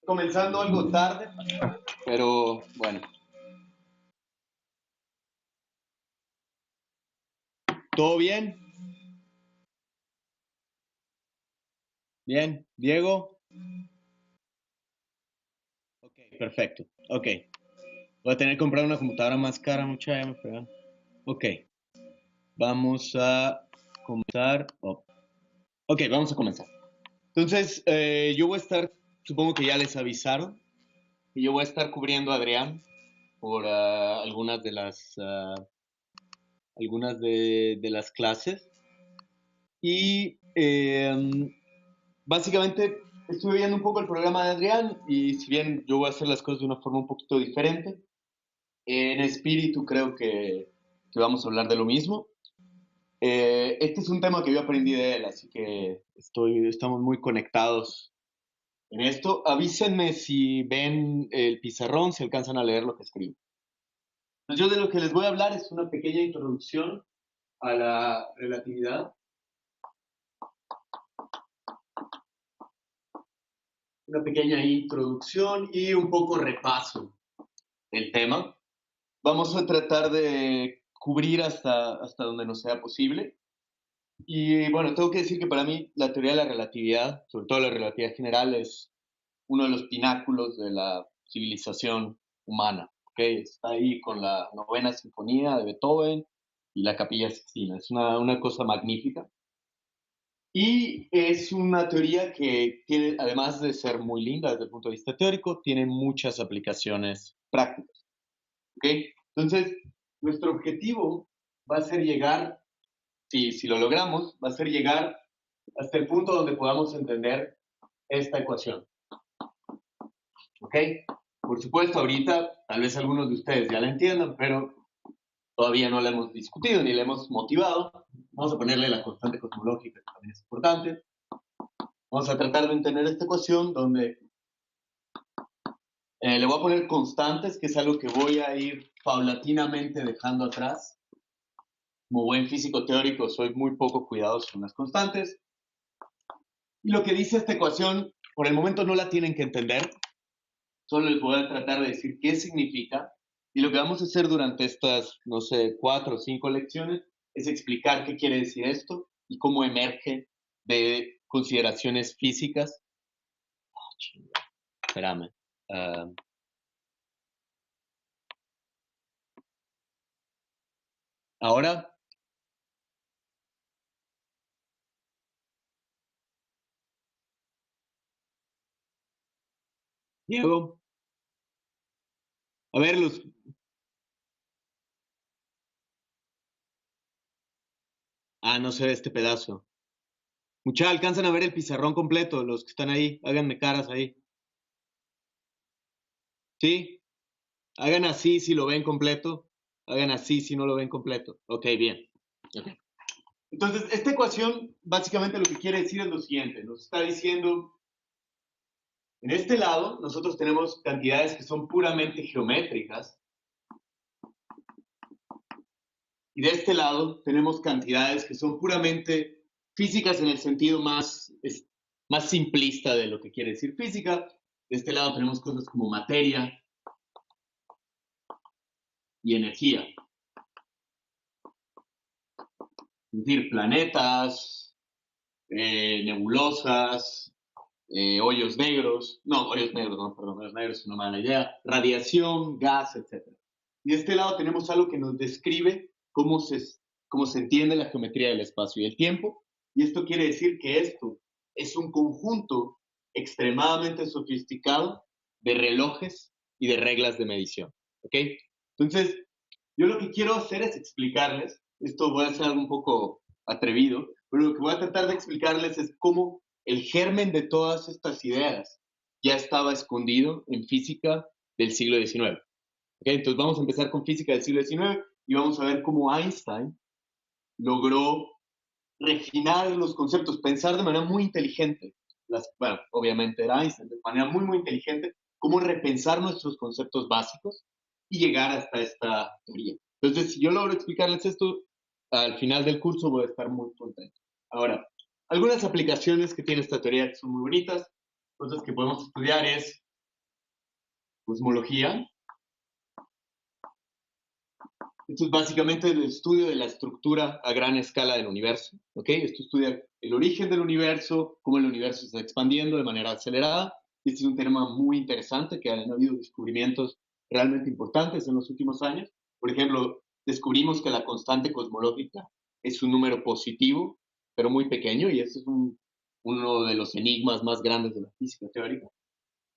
Comenzando algo tarde, pero bueno. ¿Todo bien? Bien. ¿Diego? Ok, perfecto. Ok. Voy a tener que comprar una computadora más cara, mucha ya me fregaron. Ok. Vamos a comenzar. Oh. Ok, vamos a comenzar. Entonces, yo voy a estar, supongo que ya les avisaron, y yo voy a estar cubriendo a Adrián por algunas de las clases. Y básicamente estuve viendo un poco el programa de Adrián y si bien yo voy a hacer las cosas de una forma un poquito diferente, en espíritu creo que vamos a hablar de lo mismo. Este es un tema que yo aprendí de él, así que estamos muy conectados en esto. Avísenme si ven el pizarrón, si alcanzan a leer lo que escribo. Entonces, yo de lo que les voy a hablar es una pequeña introducción a la relatividad, una pequeña introducción y un poco repaso del tema. Vamos a tratar de cubrir hasta donde nos sea posible. Y bueno, tengo que decir que para mí la teoría de la relatividad, sobre todo la relatividad general, es uno de los pináculos de la civilización humana. ¿Okay? Está ahí con la novena sinfonía de Beethoven y la Capilla Sixtina. Es una cosa magnífica. Y es una teoría que tiene, además de ser muy linda desde el punto de vista teórico, tiene muchas aplicaciones prácticas. ¿Okay? Entonces, nuestro objetivo va a ser llegar, si lo logramos, va a ser llegar hasta el punto donde podamos entender esta ecuación. ¿Ok? Por supuesto, ahorita tal vez algunos de ustedes ya la entiendan, pero todavía no la hemos discutido ni la hemos motivado. Vamos a ponerle la constante cosmológica, que también es importante. Vamos a tratar de entender esta ecuación donde le voy a poner constantes, que es algo que voy a ir paulatinamente dejando atrás. Como buen físico teórico, soy muy poco cuidadoso con las constantes. Y lo que dice esta ecuación, por el momento no la tienen que entender, solo les voy a tratar de decir qué significa. Y lo que vamos a hacer durante estas, no sé, 4 o 5 lecciones es explicar qué quiere decir esto y cómo emerge de consideraciones físicas. Oh, espérame. Uh, ahora, Diego, a ver, no sé este pedazo. Mucha, alcanzan a ver el pizarrón completo, los que están ahí, háganme caras ahí. ¿Sí? Hagan así si lo ven completo, hagan así si no lo ven completo. Ok, bien. Okay. Entonces, esta ecuación básicamente lo que quiere decir es lo siguiente, nos está diciendo, en este lado nosotros tenemos cantidades que son puramente geométricas y de este lado tenemos cantidades que son puramente físicas en el sentido más simplista de lo que quiere decir física. De este lado tenemos cosas como materia y energía, es decir, planetas, nebulosas, hoyos negros, no, perdón, hoyos negros es una mala idea, radiación, gas, etcétera. Y de este lado tenemos algo que nos describe cómo se entiende la geometría del espacio y el tiempo, y esto quiere decir que esto es un conjunto extremadamente sofisticado de relojes y de reglas de medición. ¿Ok? Entonces, yo lo que quiero hacer es explicarles, esto voy a hacer algo un poco atrevido, pero lo que voy a tratar de explicarles es cómo el germen de todas estas ideas ya estaba escondido en física del siglo XIX. ¿Okay? Entonces vamos a empezar con física del siglo XIX y vamos a ver cómo Einstein logró refinar los conceptos, pensar de manera muy inteligente. Bueno, obviamente era Einstein, de manera muy, muy inteligente, cómo repensar nuestros conceptos básicos y llegar hasta esta teoría. Entonces, si yo logro explicarles esto, al final del curso voy a estar muy contento. Ahora, algunas aplicaciones que tiene esta teoría que son muy bonitas, cosas que podemos estudiar es cosmología. Esto es básicamente el estudio de la estructura a gran escala del universo. ¿Ok? Esto estudia el origen del universo, cómo el universo se está expandiendo de manera acelerada. Este es un tema muy interesante, que han habido descubrimientos realmente importantes en los últimos años. Por ejemplo, descubrimos que la constante cosmológica es un número positivo, pero muy pequeño, y este es uno de los enigmas más grandes de la física teórica.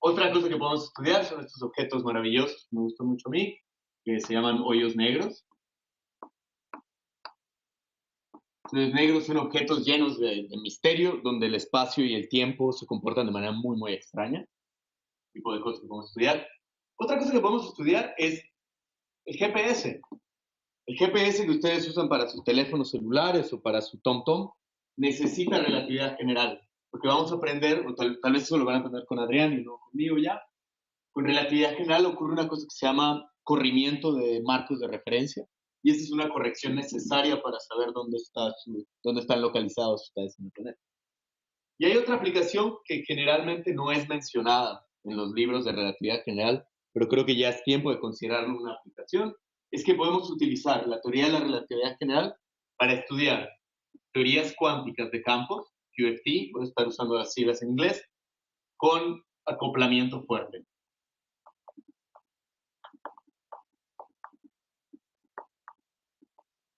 Otra cosa que podemos estudiar son estos objetos maravillosos, que me gustan mucho a mí, que se llaman hoyos negros. Los negros son objetos llenos de misterio, donde el espacio y el tiempo se comportan de manera muy, muy extraña. Tipo de cosas que podemos estudiar. Otra cosa que podemos estudiar es el GPS. El GPS que ustedes usan para sus teléfonos celulares o para su TomTom necesita relatividad general, porque vamos a aprender, o tal vez eso lo van a aprender con Adrián y no conmigo ya. Con relatividad general ocurre una cosa que se llama corrimiento de marcos de referencia, y esta es una corrección necesaria para saber dónde están localizados ustedes en el planeta. Y hay otra aplicación que generalmente no es mencionada en los libros de relatividad general, pero creo que ya es tiempo de considerarlo una aplicación, es que podemos utilizar la teoría de la relatividad general para estudiar teorías cuánticas de campos, QFT, puedo estar usando las siglas en inglés, con acoplamiento fuerte.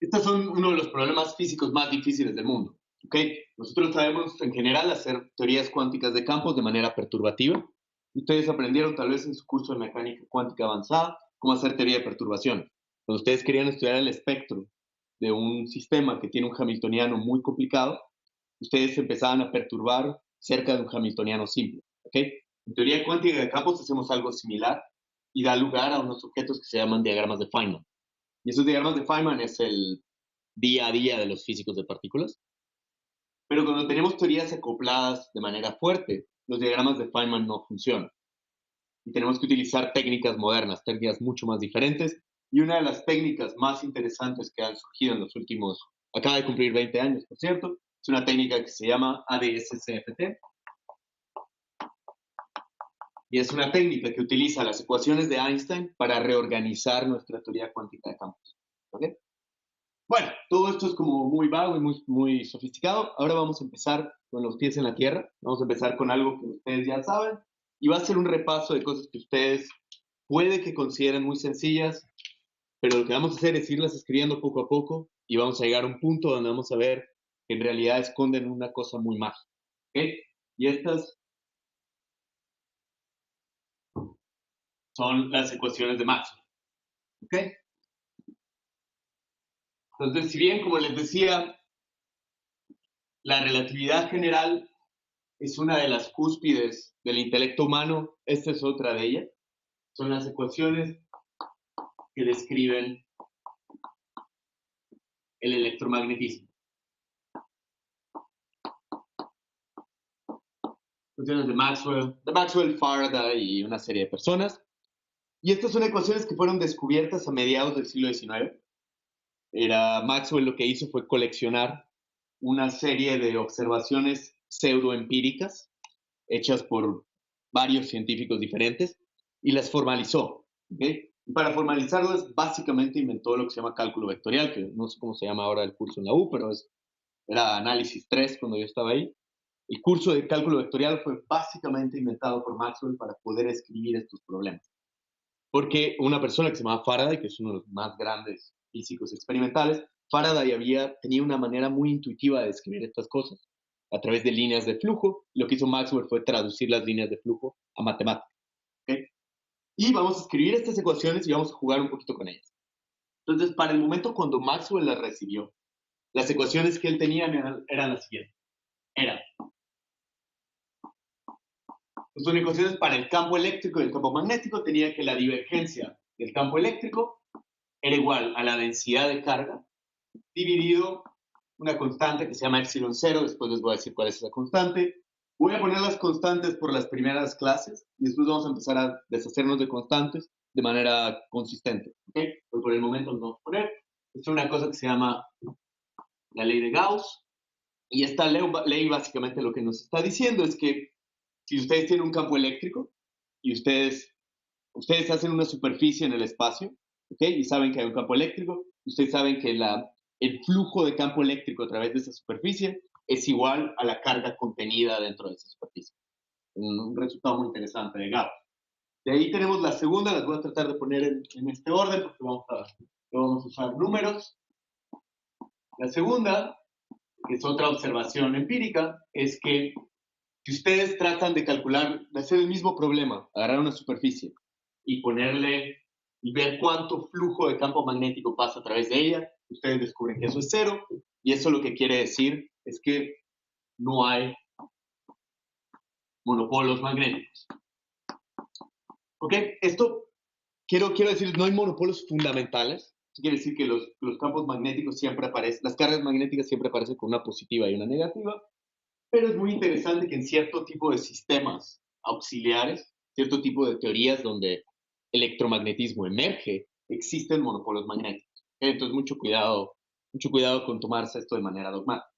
Estos son uno de los problemas físicos más difíciles del mundo. ¿Okay? Nosotros sabemos en general hacer teorías cuánticas de campos de manera perturbativa. Ustedes aprendieron tal vez en su curso de mecánica cuántica avanzada cómo hacer teoría de perturbación. Cuando ustedes querían estudiar el espectro de un sistema que tiene un hamiltoniano muy complicado, ustedes empezaban a perturbar cerca de un hamiltoniano simple. ¿Okay? En teoría cuántica de campos hacemos algo similar y da lugar a unos objetos que se llaman diagramas de Feynman. Y esos diagramas de Feynman es el día a día de los físicos de partículas. Pero cuando tenemos teorías acopladas de manera fuerte, los diagramas de Feynman no funcionan. Y tenemos que utilizar técnicas modernas, técnicas mucho más diferentes. Y una de las técnicas más interesantes que han surgido en los últimos, acaba de cumplir 20 años, por cierto, es una técnica que se llama ADS-CFT. Y es una técnica que utiliza las ecuaciones de Einstein para reorganizar nuestra teoría cuántica de campos. ¿Okay? Bueno, todo esto es como muy vago y muy sofisticado. Ahora vamos a empezar con los pies en la tierra. Vamos a empezar con algo que ustedes ya saben. Y va a ser un repaso de cosas que ustedes puede que consideren muy sencillas, pero lo que vamos a hacer es irlas escribiendo poco a poco y vamos a llegar a un punto donde vamos a ver que en realidad esconden una cosa muy mágica. ¿Okay? Y estas son las ecuaciones de Maxwell. ¿Okay? Entonces, si bien, como les decía, la relatividad general es una de las cúspides del intelecto humano, esta es otra de ellas. Son las ecuaciones que describen el electromagnetismo. Ecuaciones de Maxwell, Faraday y una serie de personas. Y estas son ecuaciones que fueron descubiertas a mediados del siglo XIX. Maxwell lo que hizo fue coleccionar una serie de observaciones pseudoempíricas hechas por varios científicos diferentes y las formalizó. ¿Okay? Y para formalizarlas, básicamente inventó lo que se llama cálculo vectorial, que no sé cómo se llama ahora el curso en la U, pero era análisis 3 cuando yo estaba ahí. El curso de cálculo vectorial fue básicamente inventado por Maxwell para poder escribir estos problemas. Porque una persona que se llamaba Faraday, que es uno de los más grandes físicos experimentales, Faraday tenía una manera muy intuitiva de describir estas cosas a través de líneas de flujo. Lo que hizo Maxwell fue traducir las líneas de flujo a matemáticas. ¿Okay? Y vamos a escribir estas ecuaciones y vamos a jugar un poquito con ellas. Entonces, para el momento cuando Maxwell las recibió, las ecuaciones que él tenía eran las siguientes. Son ecuaciones para el campo eléctrico y el campo magnético. Tenía que la divergencia del campo eléctrico era igual a la densidad de carga dividido una constante que se llama epsilon 0. Después les voy a decir cuál es esa constante. Voy a poner las constantes por las primeras clases y después vamos a empezar a deshacernos de constantes de manera consistente. ¿Okay? Pero por el momento nos vamos a poner. Es una cosa que se llama la ley de Gauss. Y esta ley básicamente lo que nos está diciendo es que si ustedes tienen un campo eléctrico y ustedes ustedes hacen una superficie en el espacio, ¿ok? Y saben que hay un campo eléctrico. Ustedes saben que el flujo de campo eléctrico a través de esa superficie es igual a la carga contenida dentro de esa superficie. Un resultado muy interesante de Gauss. De ahí tenemos la segunda, las voy a tratar de poner en este orden porque vamos a usar números. La segunda, que es otra observación empírica, es que si ustedes tratan de calcular, de hacer el mismo problema, agarrar una superficie y ponerle y ver cuánto flujo de campo magnético pasa a través de ella, ustedes descubren que eso es cero, y eso lo que quiere decir es que no hay monopolos magnéticos. ¿Ok? Esto quiero decir, no hay monopolos fundamentales. Eso quiere decir que los campos magnéticos siempre aparecen, las cargas magnéticas siempre aparecen con una positiva y una negativa, pero es muy interesante que en cierto tipo de sistemas auxiliares, cierto tipo de teorías donde electromagnetismo emerge, existen monopolos magnéticos. Entonces, mucho cuidado con tomarse esto de manera dogmática.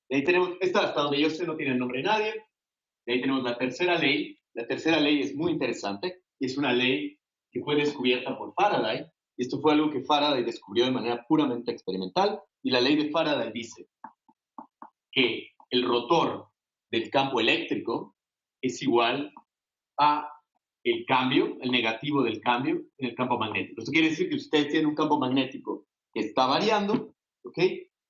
De ahí tenemos, esta hasta donde yo sé no tiene el nombre de nadie. De ahí tenemos la tercera ley. La tercera ley es muy interesante y es una ley que fue descubierta por Faraday. Y esto fue algo que Faraday descubrió de manera puramente experimental. Y la ley de Faraday dice que el rotor del campo eléctrico es igual a el cambio, el negativo del cambio en el campo magnético. Esto quiere decir que ustedes tienen un campo magnético que está variando, ¿ok?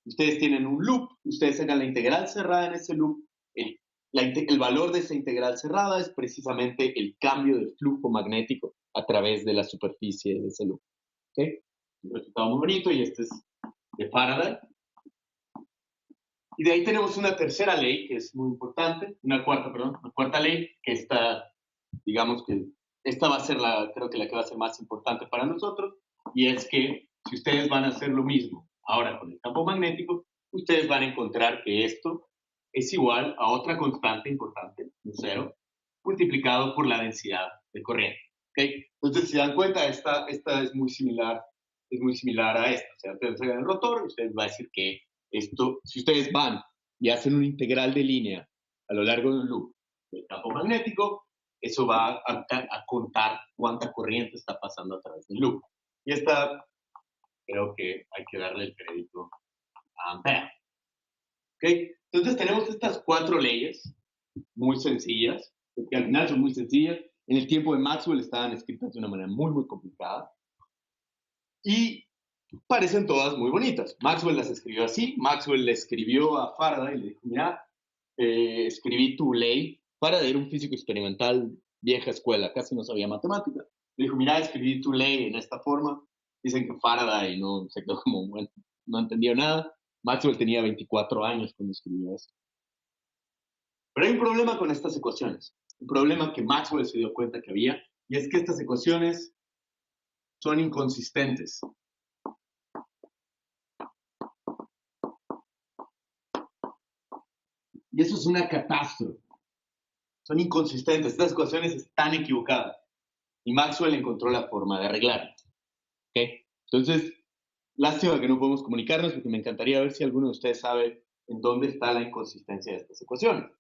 Ustedes tienen un loop, ustedes sacan la integral cerrada en ese loop. El valor de esa integral cerrada es precisamente el cambio del flujo magnético a través de la superficie de ese loop. ¿Ok? Un resultado muy bonito y este es de Faraday. Y de ahí tenemos una tercera ley que es muy importante, una cuarta ley que está, digamos que esta va a ser creo que la que va a ser más importante para nosotros, y es que si ustedes van a hacer lo mismo ahora con el campo magnético, ustedes van a encontrar que esto es igual a otra constante importante, un cero, multiplicado por la densidad de corriente. ¿Okay? Entonces, si se dan cuenta, esta es muy similar a esta. O sea, ustedes sacan el rotor, ustedes van a decir que esto, si ustedes van y hacen una integral de línea a lo largo de un loop del campo magnético, eso va a contar cuánta corriente está pasando a través del loop. Y esta creo que hay que darle el crédito a Ampere. ¿Okay? Entonces tenemos estas cuatro leyes muy sencillas, porque al final son muy sencillas. En el tiempo de Maxwell estaban escritas de una manera muy, muy complicada. Y parecen todas muy bonitas. Maxwell las escribió así. Maxwell le escribió a Faraday y le dijo, mira, escribí tu ley. Faraday era un físico experimental, vieja escuela, casi no sabía matemática. Le dijo, mira, escribí tu ley en esta forma. Dicen que Faraday no se quedó como, bueno, no entendió nada. Maxwell tenía 24 años cuando escribió eso. Pero hay un problema con estas ecuaciones. Un problema que Maxwell se dio cuenta que había, y es que estas ecuaciones son inconsistentes. Y eso es una catástrofe. Son inconsistentes. Estas ecuaciones están equivocadas. Y Maxwell encontró la forma de arreglarlas. ¿Okay? Entonces, lástima que no podemos comunicarnos porque me encantaría ver si alguno de ustedes sabe en dónde está la inconsistencia de estas ecuaciones.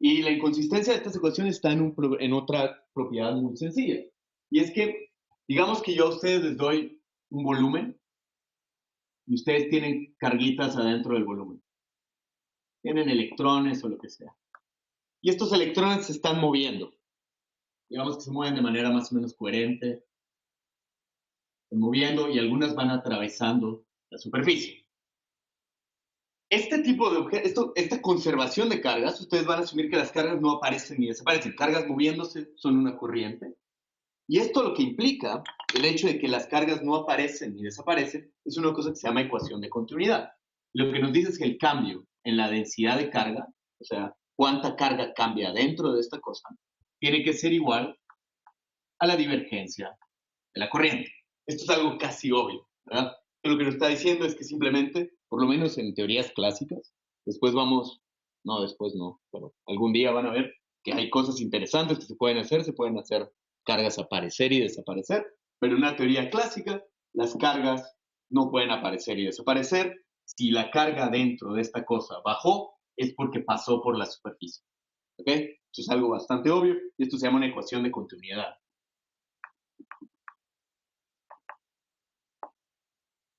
Y la inconsistencia de estas ecuaciones está en otra propiedad muy sencilla. Y es que, digamos que yo a ustedes les doy un volumen y ustedes tienen carguitas adentro del volumen. Tienen electrones o lo que sea. Y estos electrones se están moviendo. Digamos que se mueven de manera más o menos coherente, moviendo y algunas van atravesando la superficie. Este tipo de objetos, esta conservación de cargas, ustedes van a asumir que las cargas no aparecen ni desaparecen. Cargas moviéndose son una corriente. Y esto lo que implica, el hecho de que las cargas no aparecen ni desaparecen, es una cosa que se llama ecuación de continuidad. Lo que nos dice es que el cambio en la densidad de carga, o sea, cuánta carga cambia dentro de esta cosa, tiene que ser igual a la divergencia de la corriente. Esto es algo casi obvio, ¿verdad? Pero lo que nos está diciendo es que simplemente, por lo menos en teorías clásicas, después no, pero algún día van a ver que hay cosas interesantes que se pueden hacer cargas aparecer y desaparecer, pero en una teoría clásica, las cargas no pueden aparecer y desaparecer. Si la carga dentro de esta cosa bajó, es porque pasó por la superficie. ¿Ok? Esto es algo bastante obvio y esto se llama una ecuación de continuidad.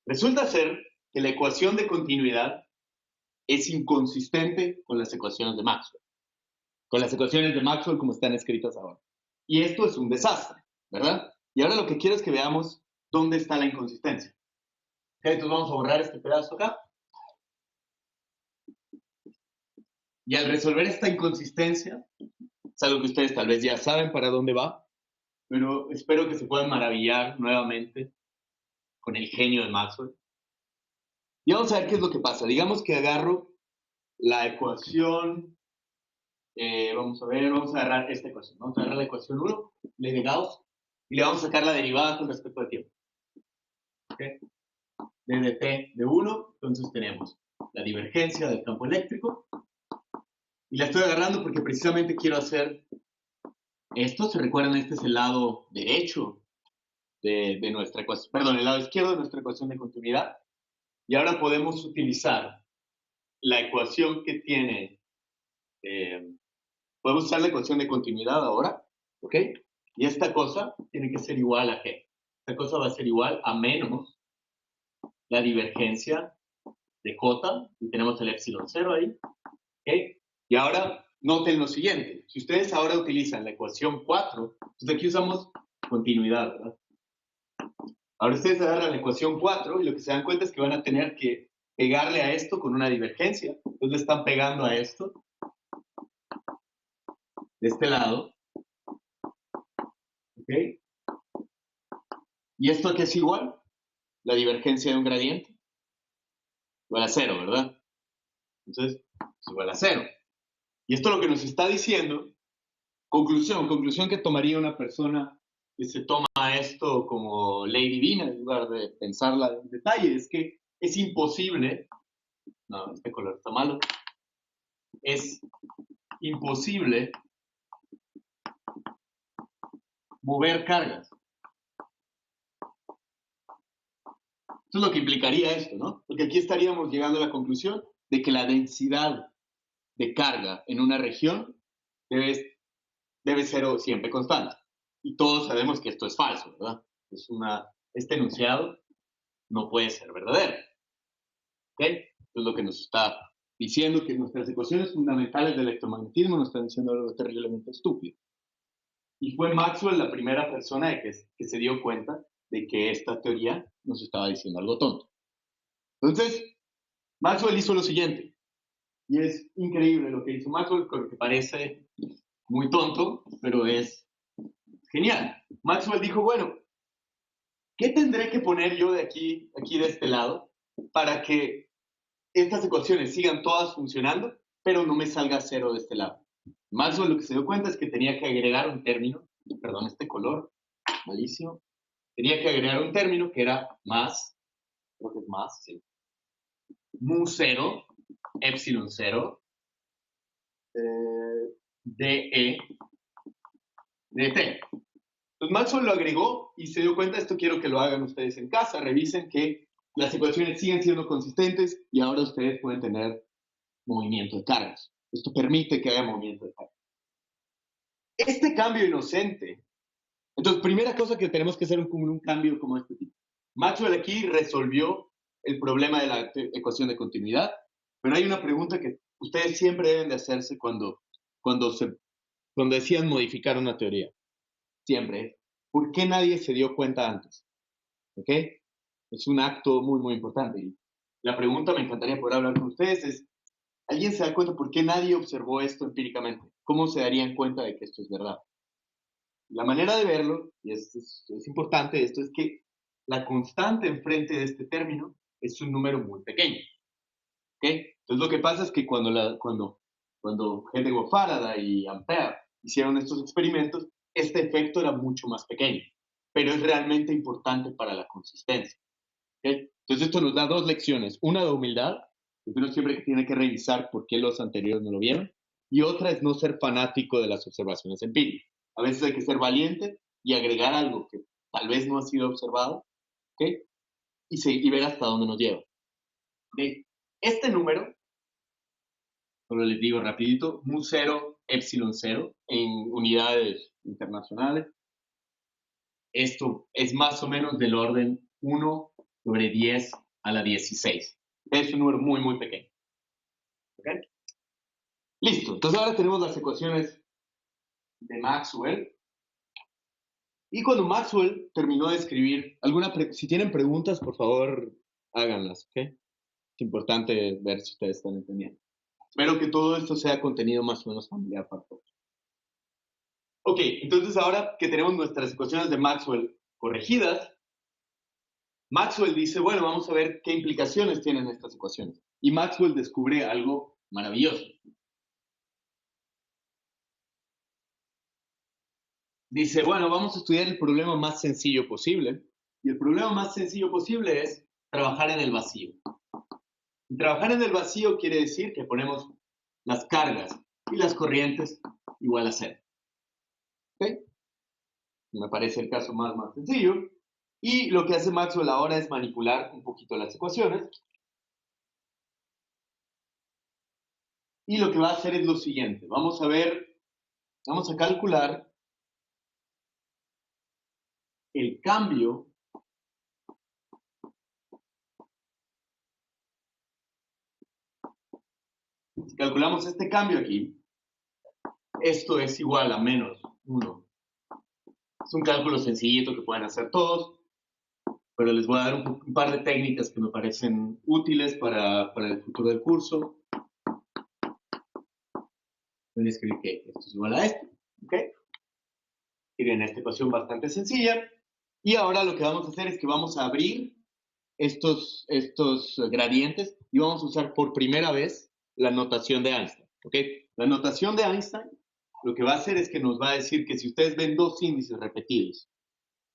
Resulta ser que la ecuación de continuidad es inconsistente con las ecuaciones de Maxwell. Con las ecuaciones de Maxwell como están escritas ahora. Y esto es un desastre, ¿verdad? Y ahora lo que quiero es que veamos dónde está la inconsistencia. Ok, entonces vamos a borrar este pedazo acá. Y al resolver esta inconsistencia, es algo que ustedes tal vez ya saben para dónde va, pero espero que se puedan maravillar nuevamente con el genio de Maxwell. Y vamos a ver qué es lo que pasa. Digamos que agarro la ecuación, vamos a agarrar esta ecuación. Vamos a agarrar la ecuación 1, ley de Gauss, y le vamos a sacar la derivada con respecto al tiempo. ¿Okay? De dt de 1, entonces tenemos la divergencia del campo eléctrico. Y la estoy agarrando porque precisamente quiero hacer esto. ¿Se recuerdan? Este es el lado derecho de nuestra ecuación, perdón, el lado izquierdo de nuestra ecuación de continuidad. Y ahora podemos utilizar la ecuación que tiene, podemos usar la ecuación de continuidad ahora, ¿ok? Y esta cosa tiene que ser igual a ¿qué? Esta cosa va a ser igual a menos la divergencia de J, y tenemos el epsilon 0 ahí, ¿ok? Y ahora noten lo siguiente, si ustedes ahora utilizan la ecuación 4, entonces aquí usamos continuidad, ¿verdad? Ahora ustedes agarran la ecuación 4 y lo que se dan cuenta es que van a tener que pegarle a esto con una divergencia. Entonces le están pegando a esto de este lado. ¿Ok? ¿Y esto qué es igual? La divergencia de un gradiente. Igual a 0, ¿verdad? Entonces, es igual a 0. Y esto lo que nos está diciendo, conclusión que tomaría una persona que se toma esto como ley divina en lugar de pensarla en detalle, es que es imposible, no, este color está malo, es imposible mover cargas. Eso es lo que implicaría esto, ¿no? Porque aquí estaríamos llegando a la conclusión de que la densidad de carga en una región debe ser siempre constante. Y todos sabemos que esto es falso, ¿verdad? Este enunciado no puede ser verdadero. ¿Ok? Esto es lo que nos está diciendo que nuestras ecuaciones fundamentales del electromagnetismo nos están diciendo algo terriblemente estúpido. Y fue Maxwell la primera persona que se dio cuenta de que esta teoría nos estaba diciendo algo tonto. Entonces, Maxwell hizo lo siguiente, y es increíble lo que hizo Maxwell, porque parece muy tonto, pero es genial. Maxwell dijo, bueno, ¿qué tendré que poner yo de aquí de este lado, para que estas ecuaciones sigan todas funcionando, pero no me salga cero de este lado? Maxwell lo que se dio cuenta es que tenía que agregar un término, perdón, este color, malísimo, tenía que agregar un término que era más, creo que es más, sí, mu 0, epsilon 0, de t. Entonces Maxwell lo agregó y se dio cuenta, esto quiero que lo hagan ustedes en casa, revisen que las ecuaciones siguen siendo consistentes y ahora ustedes pueden tener movimiento de cargas. Esto permite que haya movimiento de cargas. Este cambio inocente, entonces primera cosa que tenemos que hacer un cambio como este tipo. Maxwell aquí resolvió el problema de la ecuación de continuidad, pero hay una pregunta que ustedes siempre deben de hacerse cuando decían modificar una teoría. Siempre. ¿Por qué nadie se dio cuenta antes? ¿Ok? Es un acto muy, muy importante. Y la pregunta, me encantaría poder hablar con ustedes, es, ¿alguien se da cuenta por qué nadie observó esto empíricamente? ¿Cómo se darían cuenta de que esto es verdad? La manera de verlo, y es importante esto, es que la constante enfrente de este término es un número muy pequeño. ¿Ok? Entonces lo que pasa es que cuando gente como Faraday y Ampère hicieron estos experimentos, este efecto era mucho más pequeño, pero es realmente importante para la consistencia. ¿Okay? Entonces esto nos da dos lecciones, una de humildad, que uno siempre tiene que revisar por qué los anteriores no lo vieron, y otra es no ser fanático de las observaciones empíricas. A veces hay que ser valiente y agregar algo que tal vez no ha sido observado, ¿okay? y ver hasta dónde nos lleva. ¿Okay? Este número, solo les digo rapidito, mu 0 epsilon 0 en unidades internacionales. Esto es más o menos del orden 1 sobre 10 a la 16. Es un número muy, muy pequeño. ¿Ok? Listo. Entonces ahora tenemos las ecuaciones de Maxwell. Y cuando Maxwell terminó de escribir, si tienen preguntas, por favor, háganlas. ¿Ok? Es importante ver si ustedes están entendiendo. Espero que todo esto sea contenido más o menos familiar para todos. Ok, entonces ahora que tenemos nuestras ecuaciones de Maxwell corregidas, Maxwell dice, bueno, vamos a ver qué implicaciones tienen estas ecuaciones. Y Maxwell descubre algo maravilloso. Dice, bueno, vamos a estudiar el problema más sencillo posible. Y el problema más sencillo posible es trabajar en el vacío. Y trabajar en el vacío quiere decir que ponemos las cargas y las corrientes igual a cero. ¿Ok? Me parece el caso más sencillo. Y lo que hace Maxwell ahora es manipular un poquito las ecuaciones. Y lo que va a hacer es lo siguiente. Vamos a calcular el cambio si calculamos este cambio aquí, esto es igual a menos 1. Es un cálculo sencillito que pueden hacer todos, pero les voy a dar un par de técnicas que me parecen útiles para el futuro del curso. Voy a escribir que esto es igual a esto. ¿Ok? Tienen esta ecuación bastante sencilla. Y ahora lo que vamos a hacer es que vamos a abrir estos gradientes y vamos a usar por primera vez la notación de Einstein. ¿Ok? La notación de Einstein lo que va a hacer es que nos va a decir que si ustedes ven dos índices repetidos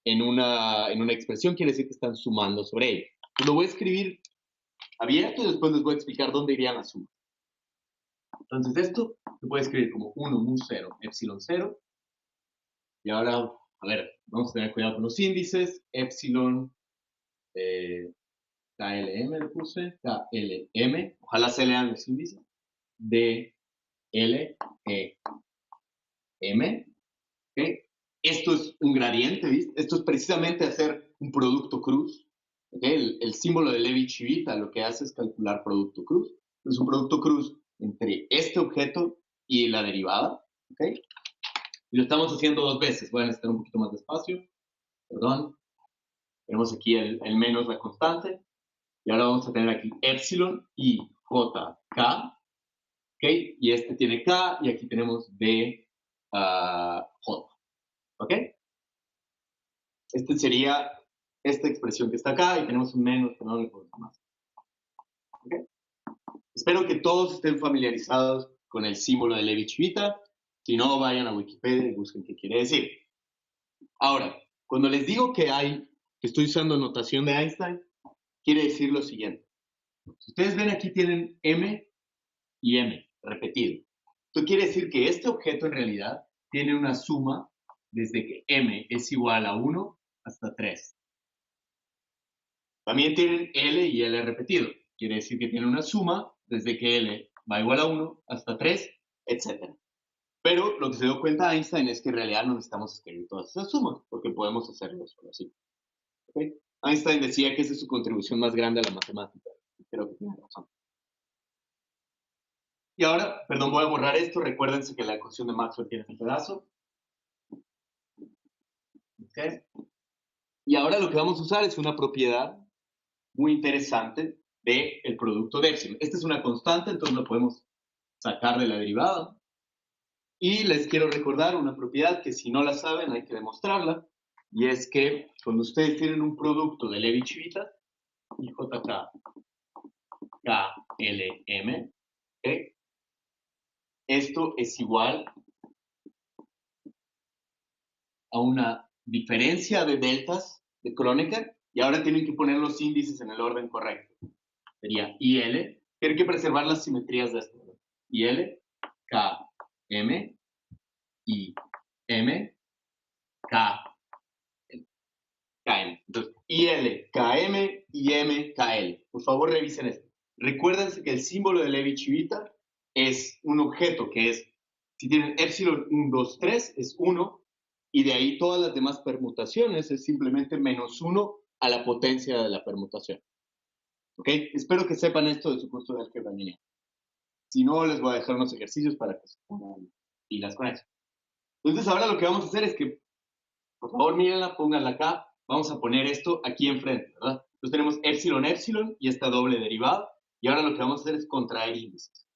en una expresión, quiere decir que están sumando sobre ello. Lo voy a escribir abierto y después les voy a explicar dónde irían las sumas. Entonces esto se puede escribir como 1 mu 0, epsilon 0. Y ahora, a ver, vamos a tener cuidado con los índices. Epsilon, KLM le puse, KLM. Ojalá se lean los índices. D, L, E, M. ¿Okay? Esto es un gradiente, ¿viste? Esto es precisamente hacer un producto cruz. ¿Okay? El símbolo de Levi-Civita lo que hace es calcular producto cruz. Es un producto cruz entre este objeto y la derivada. ¿Okay? Y lo estamos haciendo dos veces. Voy a necesitar un poquito más de espacio. Perdón. Tenemos aquí el menos la constante. Y ahora vamos a tener aquí epsilon y JK. ¿Okay? Y este tiene K y aquí tenemos D, J. ¿Ok? Este sería esta expresión que está acá y tenemos un menos que no le ponemos más. ¿Ok? Espero que todos estén familiarizados con el símbolo de Levi-Civita. Si no, vayan a Wikipedia y busquen qué quiere decir. Ahora, cuando les digo que estoy usando notación de Einstein, quiere decir lo siguiente. Si ustedes ven aquí tienen M y M repetido. Esto quiere decir que este objeto en realidad tiene una suma desde que M es igual a 1 hasta 3. También tienen L y L repetido. Quiere decir que tiene una suma desde que L va igual a 1 hasta 3, etc. Pero lo que se dio cuenta Einstein es que en realidad no necesitamos escribir todas esas sumas, porque podemos hacerlo solo así. ¿Okay? Einstein decía que esa es su contribución más grande a la matemática. Creo que tiene razón. Y ahora, perdón, voy a borrar esto. Recuérdense que la ecuación de Maxwell tiene un pedazo. ¿Okay? Y ahora lo que vamos a usar es una propiedad muy interesante del producto de epsilon. Esta es una constante, entonces lo podemos sacar de la derivada. Y les quiero recordar una propiedad que si no la saben hay que demostrarla. Y es que cuando ustedes tienen un producto de Levi-Civita, JK, KLM, ¿okay? Esto es igual a una diferencia de deltas de Kronecker y ahora tienen que poner los índices en el orden correcto. Sería IL, tienen que preservar las simetrías de esto. IL, KM, IM, K, KM. Entonces, IL, KM, IM, KL. Por favor, revisen esto. Recuérdense que el símbolo de Levi-Civita es un objeto que es Si tienen epsilon 1, 2, 3 es 1, y de ahí todas las demás permutaciones es simplemente menos 1 a la potencia de la permutación. ¿Ok? Espero que sepan esto de su curso de álgebra lineal. Si no, les voy a dejar unos ejercicios para que se pongan pilas con eso. Entonces, ahora lo que vamos a hacer es que, por favor, mírenla, pónganla acá. Vamos a poner esto aquí enfrente, ¿verdad? Entonces tenemos epsilon, epsilon y esta doble derivada. Y ahora lo que vamos a hacer es contraer índices.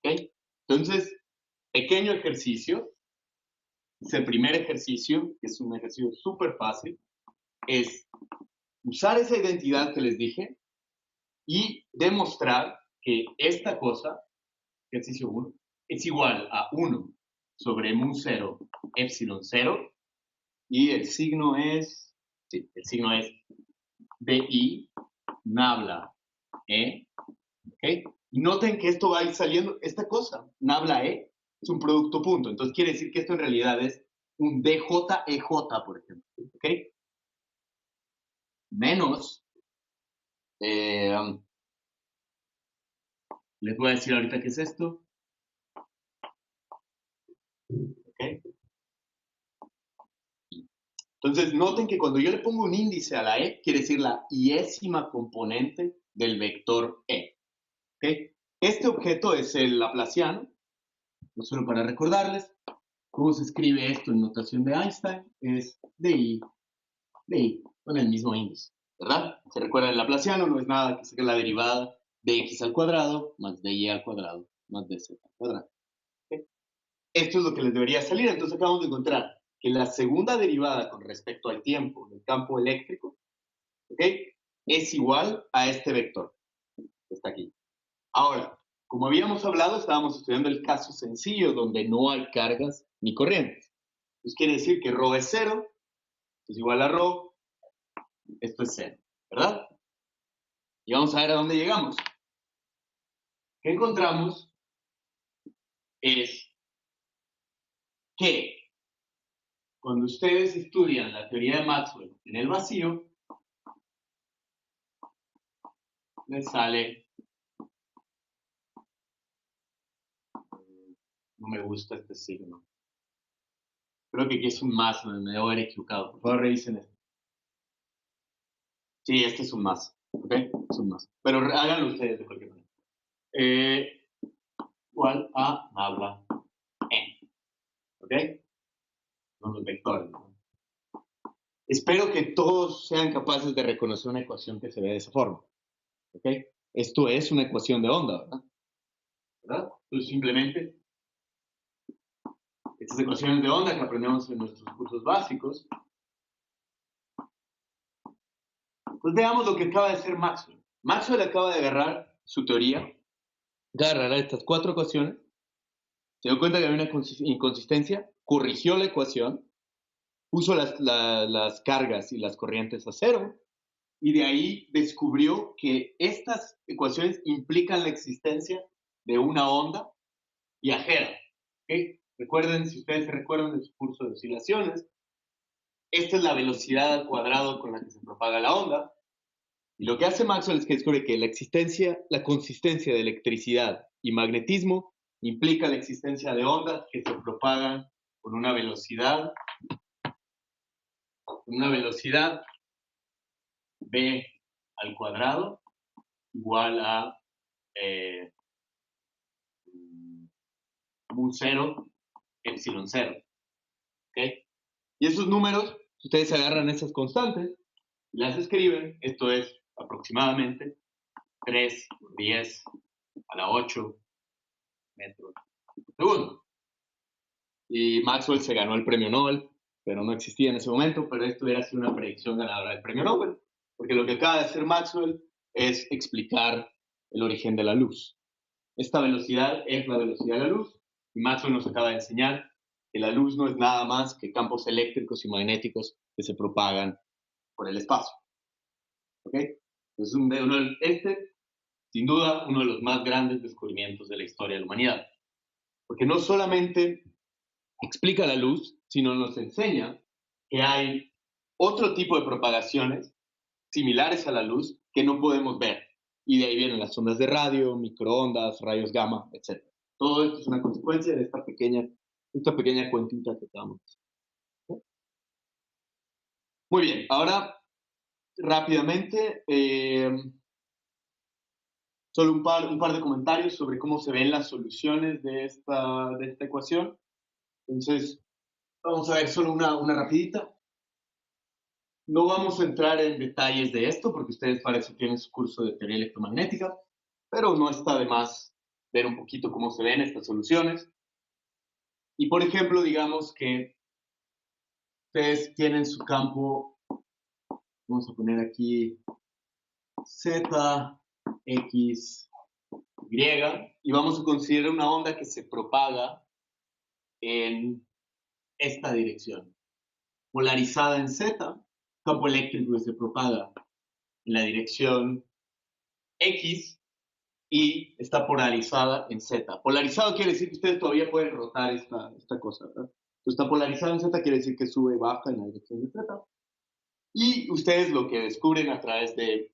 ¿Ok? Entonces, pequeño ejercicio. El primer ejercicio, que es un ejercicio súper fácil, es usar esa identidad que les dije y demostrar que esta cosa, ejercicio 1, es igual a 1 sobre mu0 epsilon 0 y el signo es bi nabla e, ¿ok? Y noten que esto va a ir saliendo, esta cosa, nabla e, es un producto punto, entonces quiere decir que esto en realidad es un dj-ej, por ejemplo, ¿ok? Menos, les voy a decir ahorita qué es esto, ¿ok? Entonces, noten que cuando yo le pongo un índice a la e, quiere decir la iésima componente del vector e, ¿ok? Este objeto es el laplaciano, no solo para recordarles, ¿cómo se escribe esto en notación de Einstein? Es di, con el mismo índice, ¿verdad? Se recuerda el laplaciano, no es nada que sea la derivada de x al cuadrado más de y al cuadrado más de z al cuadrado. ¿Okay? Esto es lo que les debería salir, entonces acabamos de encontrar que la segunda derivada con respecto al tiempo del campo eléctrico, ¿ok? Es igual a este vector que está aquí. Ahora, como habíamos hablado, estábamos estudiando el caso sencillo donde no hay cargas ni corrientes. Entonces quiere decir que ρ es 0, es igual a ρ, esto es 0, ¿verdad? Y vamos a ver a dónde llegamos. ¿Qué encontramos? Es que cuando ustedes estudian la teoría de Maxwell en el vacío, les sale, no me gusta este signo. Creo que aquí es un más, me debo haber equivocado. Por favor, revisen esto. Sí, este es un más, ¿ok? Es un más. Pero háganlo ustedes de cualquier manera. Igual a nabla n, ¿ok? Son los vectores, ¿no? Espero que todos sean capaces de reconocer una ecuación que se ve de esa forma, ¿ok? Esto es una ecuación de onda, ¿verdad? Entonces simplemente estas ecuaciones de onda que aprendemos en nuestros cursos básicos. Pues veamos lo que acaba de hacer Maxwell. Maxwell acaba de agarrar su teoría, agarrar estas 4 ecuaciones, se dio cuenta que había una inconsistencia, corrigió la ecuación, puso las cargas y las corrientes a 0, y de ahí descubrió que estas ecuaciones implican la existencia de una onda viajera. ¿Okay? Recuerden, si ustedes se recuerdan de su curso de oscilaciones, esta es la velocidad al cuadrado con la que se propaga la onda. Y lo que hace Maxwell es que descubre que la consistencia de electricidad y magnetismo implica la existencia de ondas que se propagan con una velocidad v al cuadrado igual a mu 0 epsilon 0. ¿Okay? Y esos números, si ustedes agarran esas constantes y las escriben, esto es aproximadamente 3 por 10 a la 8 metros por segundo. Y Maxwell se ganó el premio Nobel, pero no existía en ese momento, pero esto hubiera sido una predicción ganadora del premio Nobel, porque lo que acaba de hacer Maxwell es explicar el origen de la luz. Esta velocidad es la velocidad de la luz, y Maxwell nos acaba de enseñar que la luz no es nada más que campos eléctricos y magnéticos que se propagan por el espacio. ¿Ok? Entonces, sin duda, uno de los más grandes descubrimientos de la historia de la humanidad. Porque no solamente explica la luz, sino nos enseña que hay otro tipo de propagaciones similares a la luz que no podemos ver. Y de ahí vienen las ondas de radio, microondas, rayos gamma, etc. Todo esto es una consecuencia de esta pequeña cuentita que damos. Muy bien, ahora rápidamente, solo un par de comentarios sobre cómo se ven las soluciones de esta ecuación. Entonces, vamos a ver solo una rapidita. No vamos a entrar en detalles de esto porque ustedes para eso tienen su curso de teoría electromagnética, pero no está de más ver un poquito cómo se ven estas soluciones. Y por ejemplo, digamos que ustedes tienen su campo, vamos a poner aquí Z, X, Y, y vamos a considerar una onda que se propaga en esta dirección. Polarizada en Z, campo eléctrico que se propaga en la dirección X y está polarizada en Z. Polarizado quiere decir que ustedes todavía pueden rotar esta cosa, ¿verdad? Entonces está polarizado en Z quiere decir que sube y baja en la dirección de Z. Y ustedes lo que descubren a través de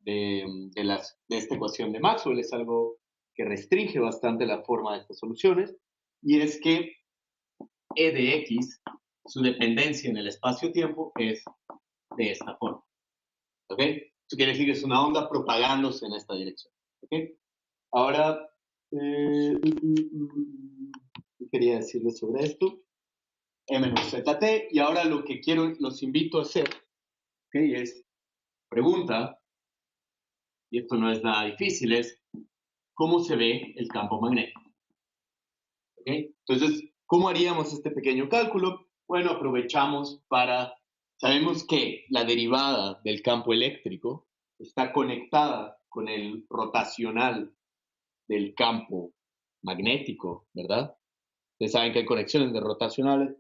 esta ecuación de Maxwell es algo que restringe bastante la forma de estas soluciones, y es que E de X, su dependencia en el espacio-tiempo es de esta forma. ¿Ok? Eso quiere decir que es una onda propagándose en esta dirección. ¿Ok? Ahora, ¿qué quería decirles sobre esto? M menos ZT, y ahora lo que los invito a hacer, ¿okay? Es pregunta, y esto no es nada difícil, es cómo se ve el campo magnético. ¿Okay? Entonces, ¿cómo haríamos este pequeño cálculo? Bueno, sabemos que la derivada del campo eléctrico está conectada con el rotacional del campo magnético, ¿verdad? Ustedes saben que hay conexiones de rotacionales,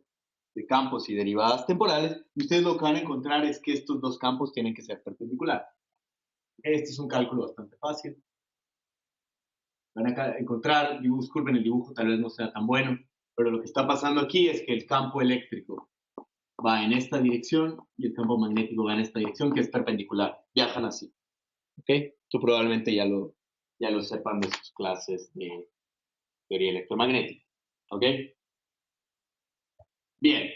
de campos y derivadas temporales, y ustedes lo que van a encontrar es que estos dos campos tienen que ser perpendiculares. Este es un cálculo bastante fácil. Van a encontrar, disculpen, el dibujo tal vez no sea tan bueno, pero lo que está pasando aquí es que el campo eléctrico va en esta dirección y el campo magnético va en esta dirección, que es perpendicular. Viajan así. ¿Ok? Tú probablemente ya lo sepan de sus clases de teoría electromagnética. ¿Ok? Bien.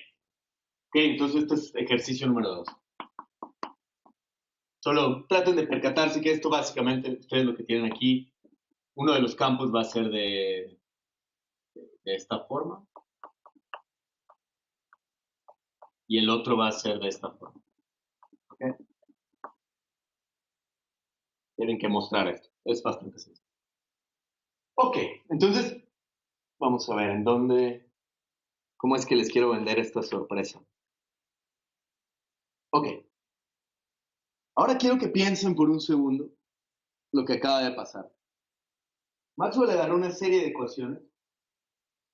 Ok, entonces este es ejercicio número 2. Solo traten de percatarse que esto básicamente, ustedes lo que tienen aquí, uno de los campos va a ser de esta forma y el otro va a ser de esta forma. ¿Okay? Tienen que mostrar esto. Es bastante sencillo. Ok, entonces vamos a ver cómo es que les quiero vender esta sorpresa. Ok, ahora quiero que piensen por un segundo lo que acaba de pasar. Maxwell agarró una serie de ecuaciones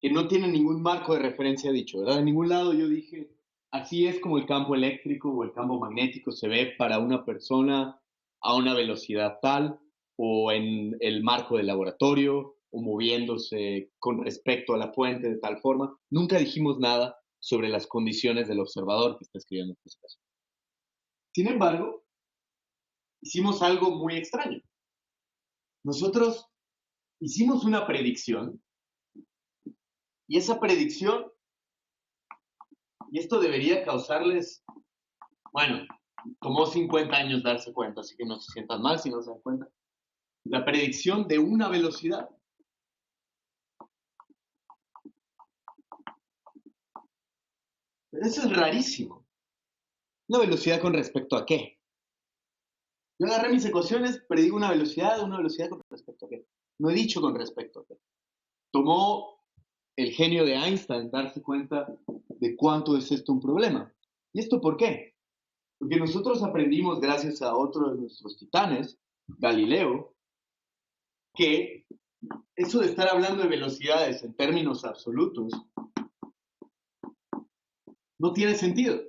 que no tienen ningún marco de referencia dicho, ¿verdad? En ningún lado yo dije, así es como el campo eléctrico o el campo magnético se ve para una persona a una velocidad tal, o en el marco del laboratorio, o moviéndose con respecto a la fuente de tal forma. Nunca dijimos nada sobre las condiciones del observador que está escribiendo esta ecuación. Sin embargo, hicimos algo muy extraño. Nosotros hicimos una predicción, y esa predicción, y esto debería causarles, bueno, tomó 50 años darse cuenta, así que no se sientan mal si no se dan cuenta. La predicción de una velocidad. Pero eso es rarísimo. ¿Una velocidad con respecto a qué? Yo agarré mis ecuaciones, predigo una velocidad con respecto a qué. No he dicho con respecto a qué. Tomó el genio de Einstein darse cuenta de cuánto es esto un problema. ¿Y esto por qué? Porque nosotros aprendimos, gracias a otro de nuestros titanes, Galileo, que eso de estar hablando de velocidades en términos absolutos no tiene sentido.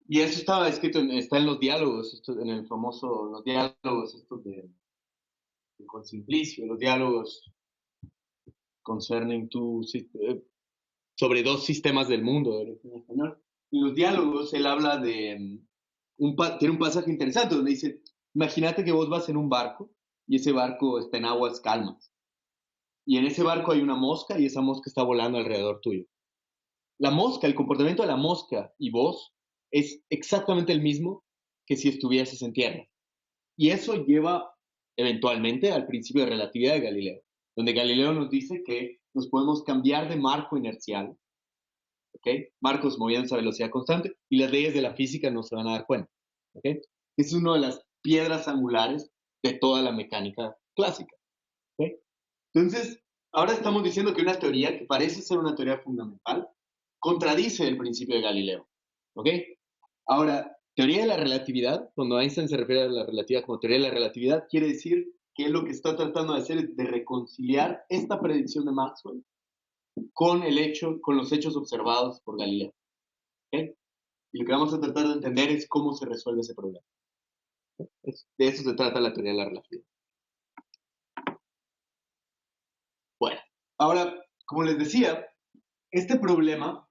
Y eso estaba escrito, está en los diálogos, en el famoso, los diálogos estos con Simplicio, los diálogos concerning sobre dos sistemas del mundo, en español. En los diálogos él habla de, tiene un pasaje interesante donde dice, imagínate que vos vas en un barco y ese barco está en aguas calmas. y en ese barco hay una mosca y esa mosca está volando alrededor tuyo. La mosca, el comportamiento de la mosca y vos es exactamente el mismo que si estuvieses en tierra. Y eso lleva eventualmente al principio de relatividad de Galileo, donde Galileo nos dice que nos podemos cambiar de marco inercial, ¿ok? Marcos moviéndose a velocidad constante, y las leyes de la física no se van a dar cuenta, ¿ok? Es una de las piedras angulares de toda la mecánica clásica, ¿ok? Entonces, ahora estamos diciendo que una teoría que parece ser una teoría fundamental contradice el principio de Galileo, ¿ok? Ahora, teoría de la relatividad, cuando Einstein se refiere a la relatividad como teoría de la relatividad, quiere decir que lo que está tratando de hacer es de reconciliar esta predicción de Maxwell con los hechos observados por Galileo, ¿ok? Y lo que vamos a tratar de entender es cómo se resuelve ese problema. De eso se trata la teoría de la relatividad. Bueno, ahora, como les decía, este problema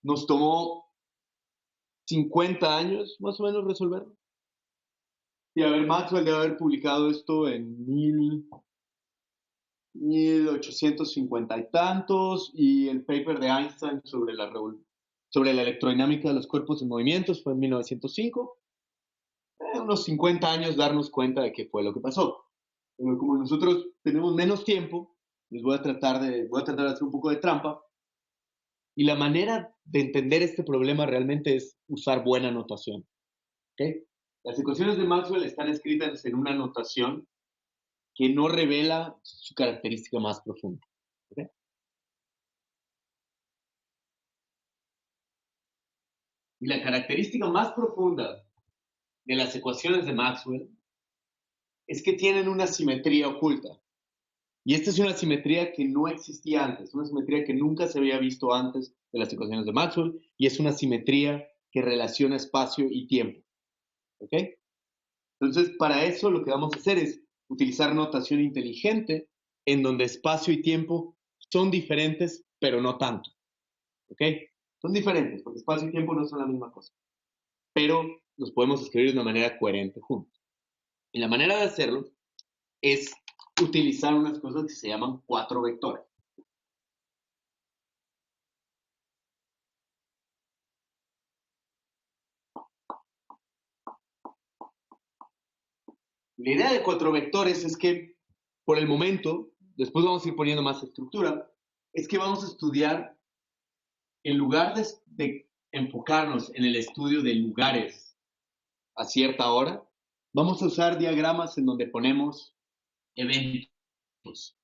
nos tomó 50 años más o menos resolverlo. Y a ver, Maxwell debe haber publicado esto en 1850 y tantos, y el paper de Einstein sobre la electrodinámica de los cuerpos en movimientos fue en 1905. Unos 50 años darnos cuenta de qué fue lo que pasó. Pero como nosotros tenemos menos tiempo, voy a tratar de hacer un poco de trampa. Y la manera de entender este problema realmente es usar buena notación. ¿Okay? Las ecuaciones de Maxwell están escritas en una notación que no revela su característica más profunda. ¿Okay? Y la característica más profunda de las ecuaciones de Maxwell es que tienen una simetría oculta. Y esta es una simetría que no existía antes, una simetría que nunca se había visto antes de las ecuaciones de Maxwell, y es una simetría que relaciona espacio y tiempo. ¿Ok? Entonces, para eso lo que vamos a hacer es utilizar notación inteligente en donde espacio y tiempo son diferentes, pero no tanto. ¿Ok? Son diferentes, porque espacio y tiempo no son la misma cosa, pero los podemos escribir de una manera coherente juntos. Y la manera de hacerlo es utilizar unas cosas que se llaman 4 vectores. La idea de 4 vectores es que, por el momento, después vamos a ir poniendo más estructura, es que vamos a estudiar, en lugar de enfocarnos en el estudio de lugares a cierta hora, vamos a usar diagramas en donde ponemos eventos.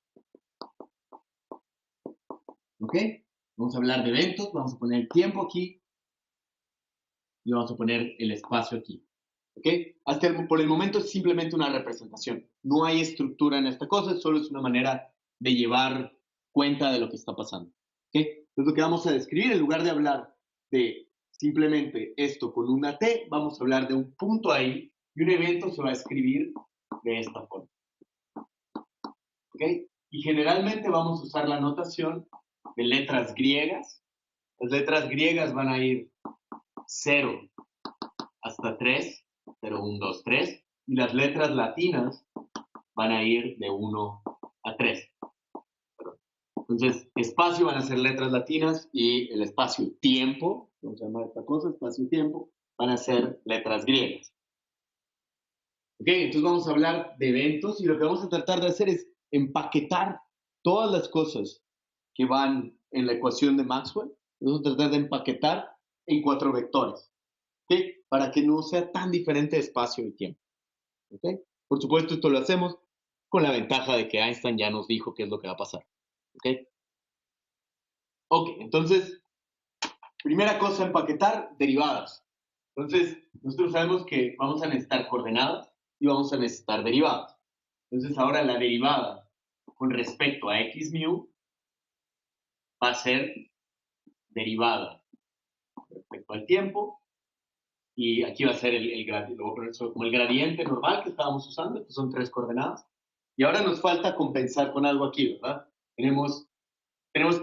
¿Ok? Vamos a hablar de eventos, vamos a poner el tiempo aquí y vamos a poner el espacio aquí. ¿Ok? Por el momento es simplemente una representación. No hay estructura en esta cosa, solo es una manera de llevar cuenta de lo que está pasando. ¿Ok? Entonces lo que vamos a describir, en lugar de hablar de simplemente esto con una T, vamos a hablar de un punto ahí y un evento se va a escribir de esta forma. ¿Ok? Y generalmente vamos a usar la notación de letras griegas. Las letras griegas van a ir 0 hasta 3, 0, 1, 2, 3, y las letras latinas van a ir de 1 a 3. Entonces, espacio van a ser letras latinas y el espacio-tiempo, ¿cómo se llama esta cosa? Espacio-tiempo, van a ser letras griegas. Ok, entonces vamos a hablar de eventos y lo que vamos a tratar de hacer es empaquetar todas las cosas que van en la ecuación de Maxwell. Vamos a tratar de empaquetar en 4 vectores, ¿ok? Para que no sea tan diferente espacio y tiempo. ¿Ok? Por supuesto, esto lo hacemos con la ventaja de que Einstein ya nos dijo qué es lo que va a pasar. ¿Ok? Ok, entonces, primera cosa, empaquetar derivadas. Entonces, nosotros sabemos que vamos a necesitar coordenadas y vamos a necesitar derivadas. Entonces, ahora la derivada con respecto a x mu va a ser derivada con respecto al tiempo, y aquí va a ser el gradiente, como el gradiente normal que estábamos usando. Estas son 3 coordenadas. Y ahora nos falta compensar con algo aquí, ¿verdad? Tenemos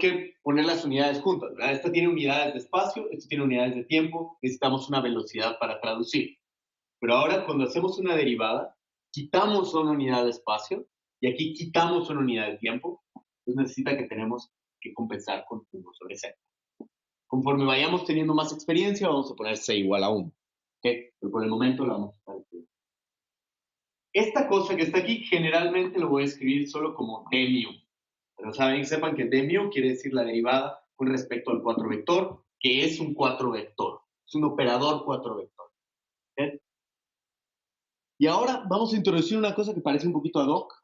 que poner las unidades juntas, ¿verdad? Esta tiene unidades de espacio, esta tiene unidades de tiempo, necesitamos una velocidad para traducir. Pero ahora, cuando hacemos una derivada, quitamos una unidad de espacio y aquí quitamos una unidad de tiempo Entonces necesita que tenemos que compensar con 1 sobre z. Conforme vayamos teniendo más experiencia, vamos a poner c igual a 1. ¿Ok? Pero por el momento lo vamos a estar escribiendo. Esta cosa que está aquí, generalmente lo voy a escribir solo como d mu. Pero sepan que d mu quiere decir la derivada con respecto al 4 vector, que es un 4 vector. Es un operador 4 vector. ¿Ok? Y ahora vamos a introducir una cosa que parece un poquito ad hoc,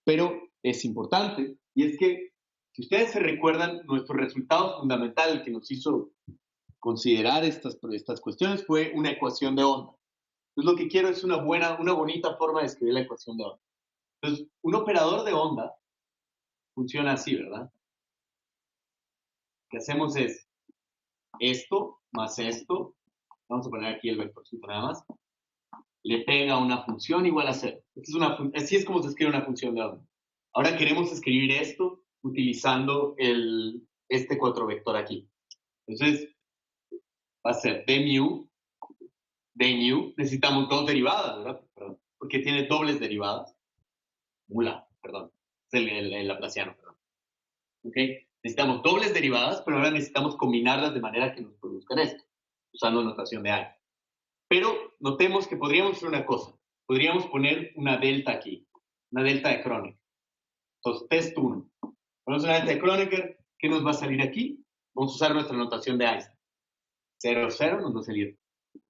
pero es importante, y es que, si ustedes se recuerdan, nuestro resultado fundamental que nos hizo considerar estas cuestiones fue una ecuación de onda. Entonces lo que quiero es una bonita forma de escribir la ecuación de onda. Entonces, un operador de onda funciona así, ¿verdad? Lo que hacemos es esto más esto, vamos a poner aquí el vectorcito nada más, le pega una función igual a 0. Así es como se escribe una función de onda. Ahora queremos escribir esto utilizando este 4 vector aquí. Entonces, va a ser d mu, necesitamos dos derivadas, ¿verdad? Perdón, porque tiene dobles derivadas. Perdón, es el laplaciano, perdón. ¿Ok? Necesitamos dobles derivadas, pero ahora necesitamos combinarlas de manera que nos produzcan esto, usando notación de A. Pero notemos que podríamos hacer una cosa. Podríamos poner una delta aquí, una delta de Kronecker. Entonces, test 1. Ponemos una delta de Kronecker. ¿Qué nos va a salir aquí? Vamos a usar nuestra notación de Einstein. 0, 0 nos va a salir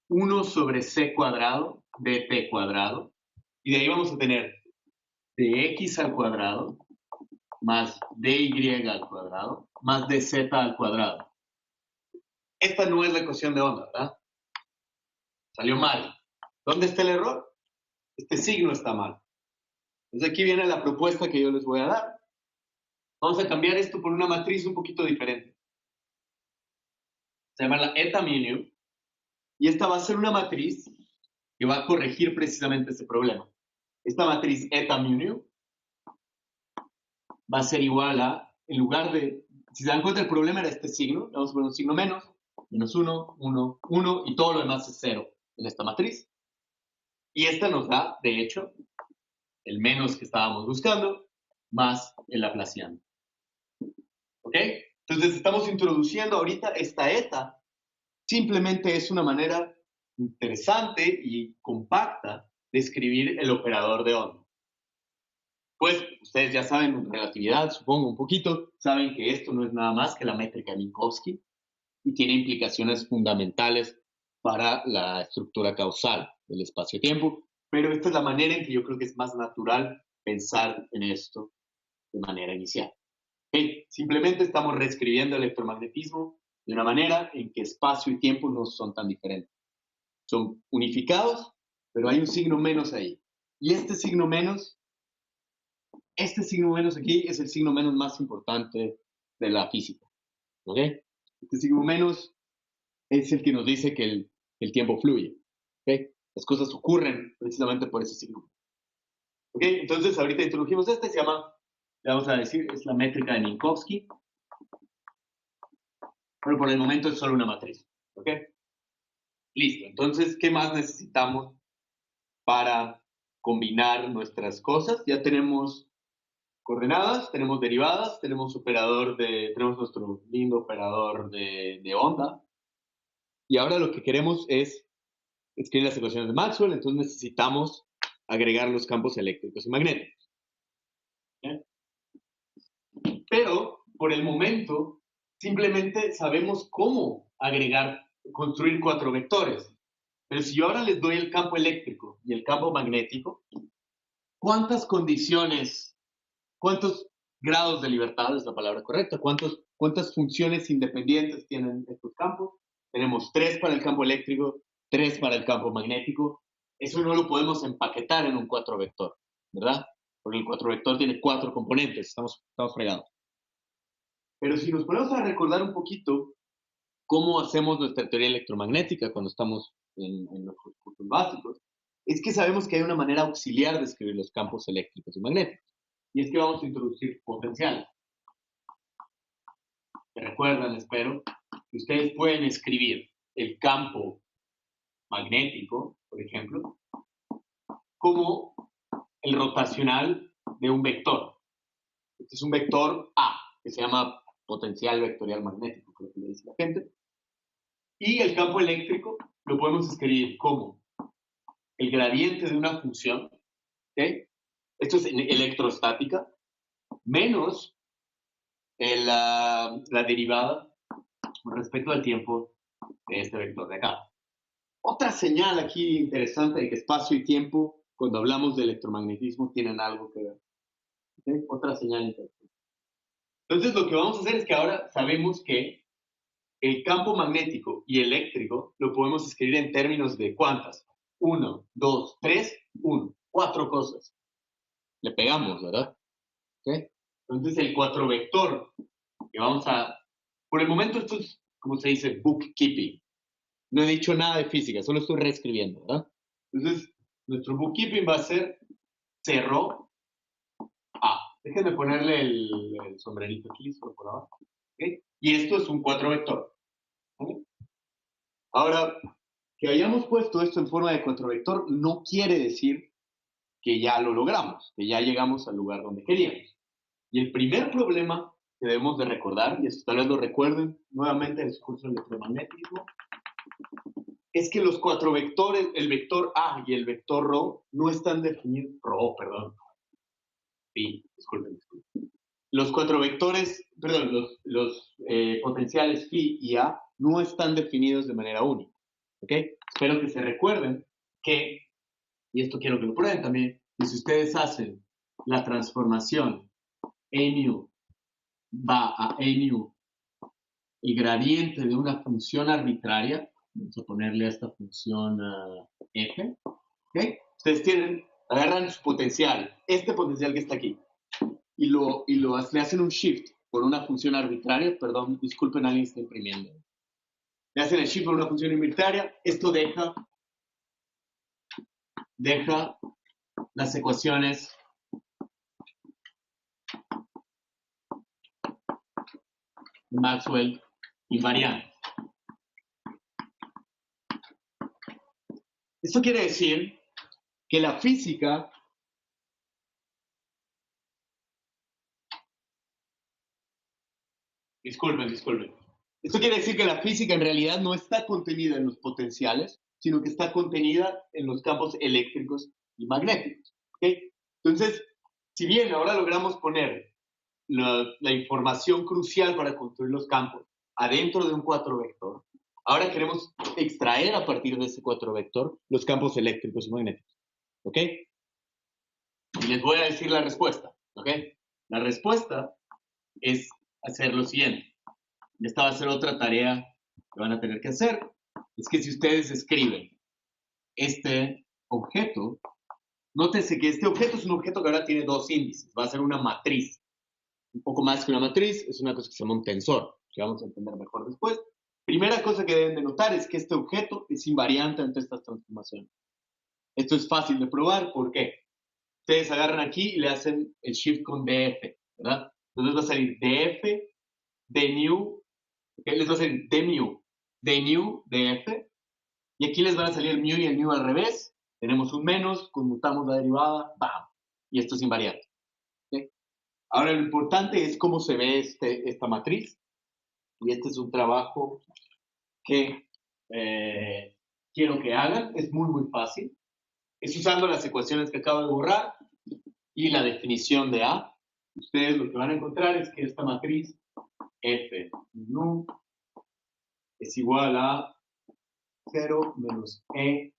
1 sobre c cuadrado de t cuadrado. Y de ahí vamos a tener dx al cuadrado más dy al cuadrado más dz al cuadrado. Esta no es la ecuación de onda, ¿verdad? Salió mal. ¿Dónde está el error? Este signo está mal. Entonces aquí viene la propuesta que yo les voy a dar. Vamos a cambiar esto por una matriz un poquito diferente. Se llama la eta mu. Y esta va a ser una matriz que va a corregir precisamente ese problema. Esta matriz eta mu va a ser igual a, en lugar de, si se dan cuenta, el problema era este signo, vamos a poner un signo menos, menos 1, 1, 1, y todo lo demás es 0 en esta matriz. Y esta nos da, de hecho, el menos que estábamos buscando, más el laplaciano. ¿Ok? Entonces estamos introduciendo ahorita esta eta. Simplemente es una manera interesante y compacta de escribir el operador de onda. Pues ustedes ya saben, relatividad, supongo un poquito, saben que esto no es nada más que la métrica de Minkowski y tiene implicaciones fundamentales para la estructura causal del espacio-tiempo, pero esta es la manera en que yo creo que es más natural pensar en esto de manera inicial. Simplemente estamos reescribiendo el electromagnetismo de una manera en que espacio y tiempo no son tan diferentes. Son unificados, pero hay un signo menos ahí. Y este signo menos aquí es el signo menos más importante de la física. ¿Ok? Este signo menos es el que nos dice que el tiempo fluye. ¿Ok? Las cosas ocurren precisamente por ese signo. ¿Ok? Entonces, ahorita introdujimos se llama, le vamos a decir, es la métrica de Minkowski. Pero por el momento es solo una matriz. ¿Ok? Listo. Entonces, ¿qué más necesitamos para combinar nuestras cosas? Ya tenemos coordenadas, tenemos derivadas, tenemos nuestro lindo operador de onda. Y ahora lo que queremos es escribir las ecuaciones de Maxwell, entonces necesitamos agregar los campos eléctricos y magnéticos. ¿Okay? Pero, por el momento, simplemente sabemos cómo construir 4 vectores. Pero si yo ahora les doy el campo eléctrico y el campo magnético, ¿cuántas condiciones, cuántos grados de libertad es la palabra correcta? ¿Cuántas funciones independientes tienen estos campos? Tenemos 3 para el campo eléctrico, 3 para el campo magnético. Eso no lo podemos empaquetar en un 4 vector, ¿verdad? Porque el 4 vector tiene 4 componentes, estamos fregados. Pero si nos ponemos a recordar un poquito cómo hacemos nuestra teoría electromagnética cuando estamos en los cursos básicos, es que sabemos que hay una manera auxiliar de escribir los campos eléctricos y magnéticos. Y es que vamos a introducir potenciales. ¿Se recuerdan? Espero que ustedes pueden escribir el campo magnético, por ejemplo, como el rotacional de un vector. Este es un vector A, que se llama potencial vectorial magnético, creo que le dice la gente. Y el campo eléctrico lo podemos escribir como el gradiente de una función, ¿ok? Esto es electrostática, menos la derivada con respecto al tiempo de este vector de acá. Otra señal aquí interesante de que espacio y tiempo, cuando hablamos de electromagnetismo, tienen algo que ver. ¿Okay? Otra señal interesante. Entonces, lo que vamos a hacer es que ahora sabemos que el campo magnético y eléctrico lo podemos escribir en términos de ¿cuántas? 1, 2, 3, 1. 4 cosas. Le pegamos, ¿verdad? ¿Okay? Entonces, el 4 vector que vamos a... Por el momento esto es, como se dice, bookkeeping. No he dicho nada de física, solo estoy reescribiendo, ¿verdad? Entonces, nuestro bookkeeping va a ser cerro A. Déjenme ponerle el sombrerito aquí, solo por abajo. ¿Okay? Y esto es un 4 vector. ¿Okay? Ahora, que hayamos puesto esto en forma de 4 vector no quiere decir que ya lo logramos, que ya llegamos al lugar donde queríamos. Y el primer problema que debemos de recordar, y esto tal vez lo recuerden nuevamente en su curso de electromagnetismo, es que los 4 vectores, el vector A y el vector ρ, no están definidos, perdón. Sí, disculpen. Los 4 vectores, perdón, los potenciales phi y A no están definidos de manera única. ¿Ok? Espero que se recuerden que, y esto quiero que lo prueben también, que si ustedes hacen la transformación A nu va a nu, el gradiente de una función arbitraria, vamos a ponerle a esta función f, ¿okay? Ustedes agarran su potencial, este potencial que está aquí, y le hacen un shift por una función arbitraria, perdón, disculpen, alguien está imprimiendo. Le hacen el shift por una función arbitraria, esto deja las ecuaciones de Maxwell invariantes. Esto quiere decir que la física disculpen. Esto quiere decir que la física en realidad no está contenida en los potenciales, sino que está contenida en los campos eléctricos y magnéticos. ¿Okay? Entonces, si bien ahora logramos poner la información crucial para construir los campos adentro de un 4 vector, ahora queremos extraer a partir de ese 4 vector los campos eléctricos y magnéticos. ¿Ok? Y les voy a decir la respuesta. ¿Ok? La respuesta es hacer lo siguiente. Y esta va a ser otra tarea que van a tener que hacer. Es que si ustedes escriben este objeto, nótense que este objeto es un objeto que ahora tiene 2 índices. Va a ser una matriz. Un poco más que una matriz, es una cosa que se llama un tensor, que vamos a entender mejor después. Primera cosa que deben de notar es que este objeto es invariante ante estas transformaciones. Esto es fácil de probar, ¿por qué? Ustedes agarran aquí y le hacen el shift con df, ¿verdad? Entonces va a salir df, dnu, ¿okay? Les va a salir dmu, dnu, df, y aquí les van a salir el mu y el nu al revés. Tenemos un menos, conmutamos la derivada, ¡bam! Y esto es invariante. ¿Okay? Ahora lo importante es cómo se ve esta matriz. Y este es un trabajo que quiero que hagan. Es muy fácil. Es usando las ecuaciones que acabo de borrar y la definición de A. Ustedes lo que van a encontrar es que esta matriz F nu es igual a 0 menos E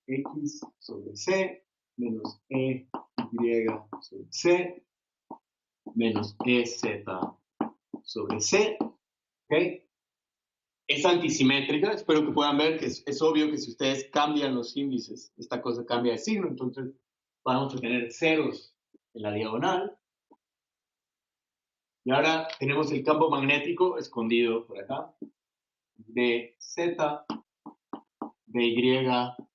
X sobre C menos E Y sobre C menos E Z sobre C. ¿Ok? Es antisimétrica, espero que puedan ver que es obvio que si ustedes cambian los índices, esta cosa cambia de signo, entonces vamos a tener ceros en la diagonal. Y ahora tenemos el campo magnético escondido por acá, de Z, de Y,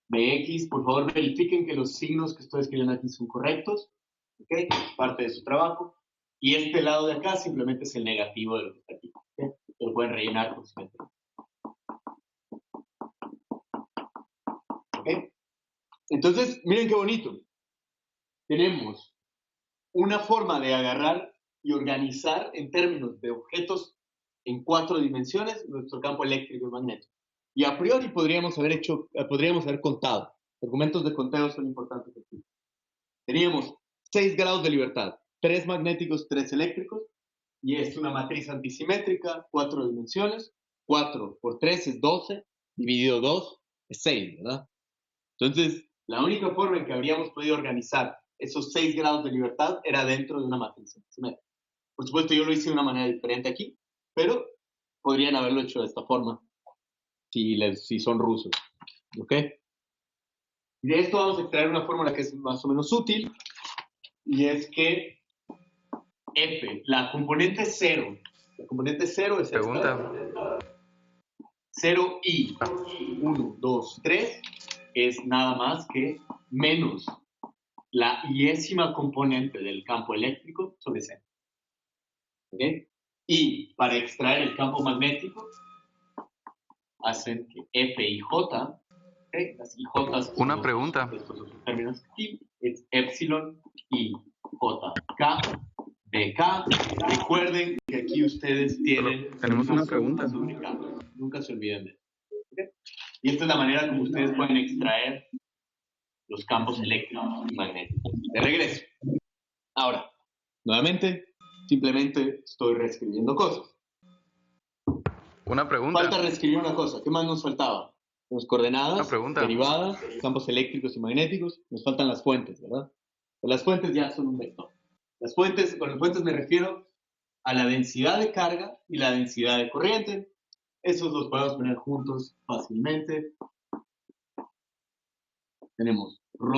de X. Por favor, verifiquen que los signos que estoy escribiendo aquí son correctos, ¿ok? Parte de su trabajo. Y este lado de acá simplemente es el negativo de lo que está aquí, ¿okay? Lo pueden rellenar con simétrica. ¿Ok? Entonces, miren qué bonito. Tenemos una forma de agarrar y organizar en términos de objetos en 4 dimensiones nuestro campo eléctrico y magnético. Y a priori podríamos haber contado. Argumentos de conteo son importantes aquí. Teníamos 6 grados de libertad, 3 magnéticos, 3 eléctricos, y es una matriz antisimétrica, 4 dimensiones. 4 por 3 es 12, dividido 2 es 6, ¿verdad? Entonces, la única forma en que habríamos podido organizar esos 6 grados de libertad era dentro de una matriz antisimétrica. Por supuesto, yo lo hice de una manera diferente aquí, pero podrían haberlo hecho de esta forma si son rusos. ¿Ok? Y de esto vamos a extraer una fórmula que es más o menos útil, y es que F, la componente 0 es Pregunta. esta. 0i 1, 2, 3 es nada más que menos la iésima componente del campo eléctrico sobre C. ¿Okay? Y para extraer el campo magnético, hacen que F y J, ¿okay? Las IJ. Una pregunta. Estos son sus términos aquí, es epsilon y J, K, de K. Recuerden que aquí ustedes tienen. Tenemos una pregunta. Sobre K. Nunca se olviden de eso. ¿Okay? Y esta es la manera como ustedes pueden extraer los campos eléctricos y magnéticos. De regreso. Ahora, nuevamente, simplemente estoy reescribiendo cosas. Una pregunta. Falta reescribir una cosa. ¿Qué más nos faltaba? Las coordenadas, derivadas, campos eléctricos y magnéticos. Nos faltan las fuentes, ¿verdad? Pero las fuentes ya son un vector. Las fuentes, con las fuentes me refiero a la densidad de carga y la densidad de corriente. Esos los podemos poner juntos fácilmente. Tenemos ρ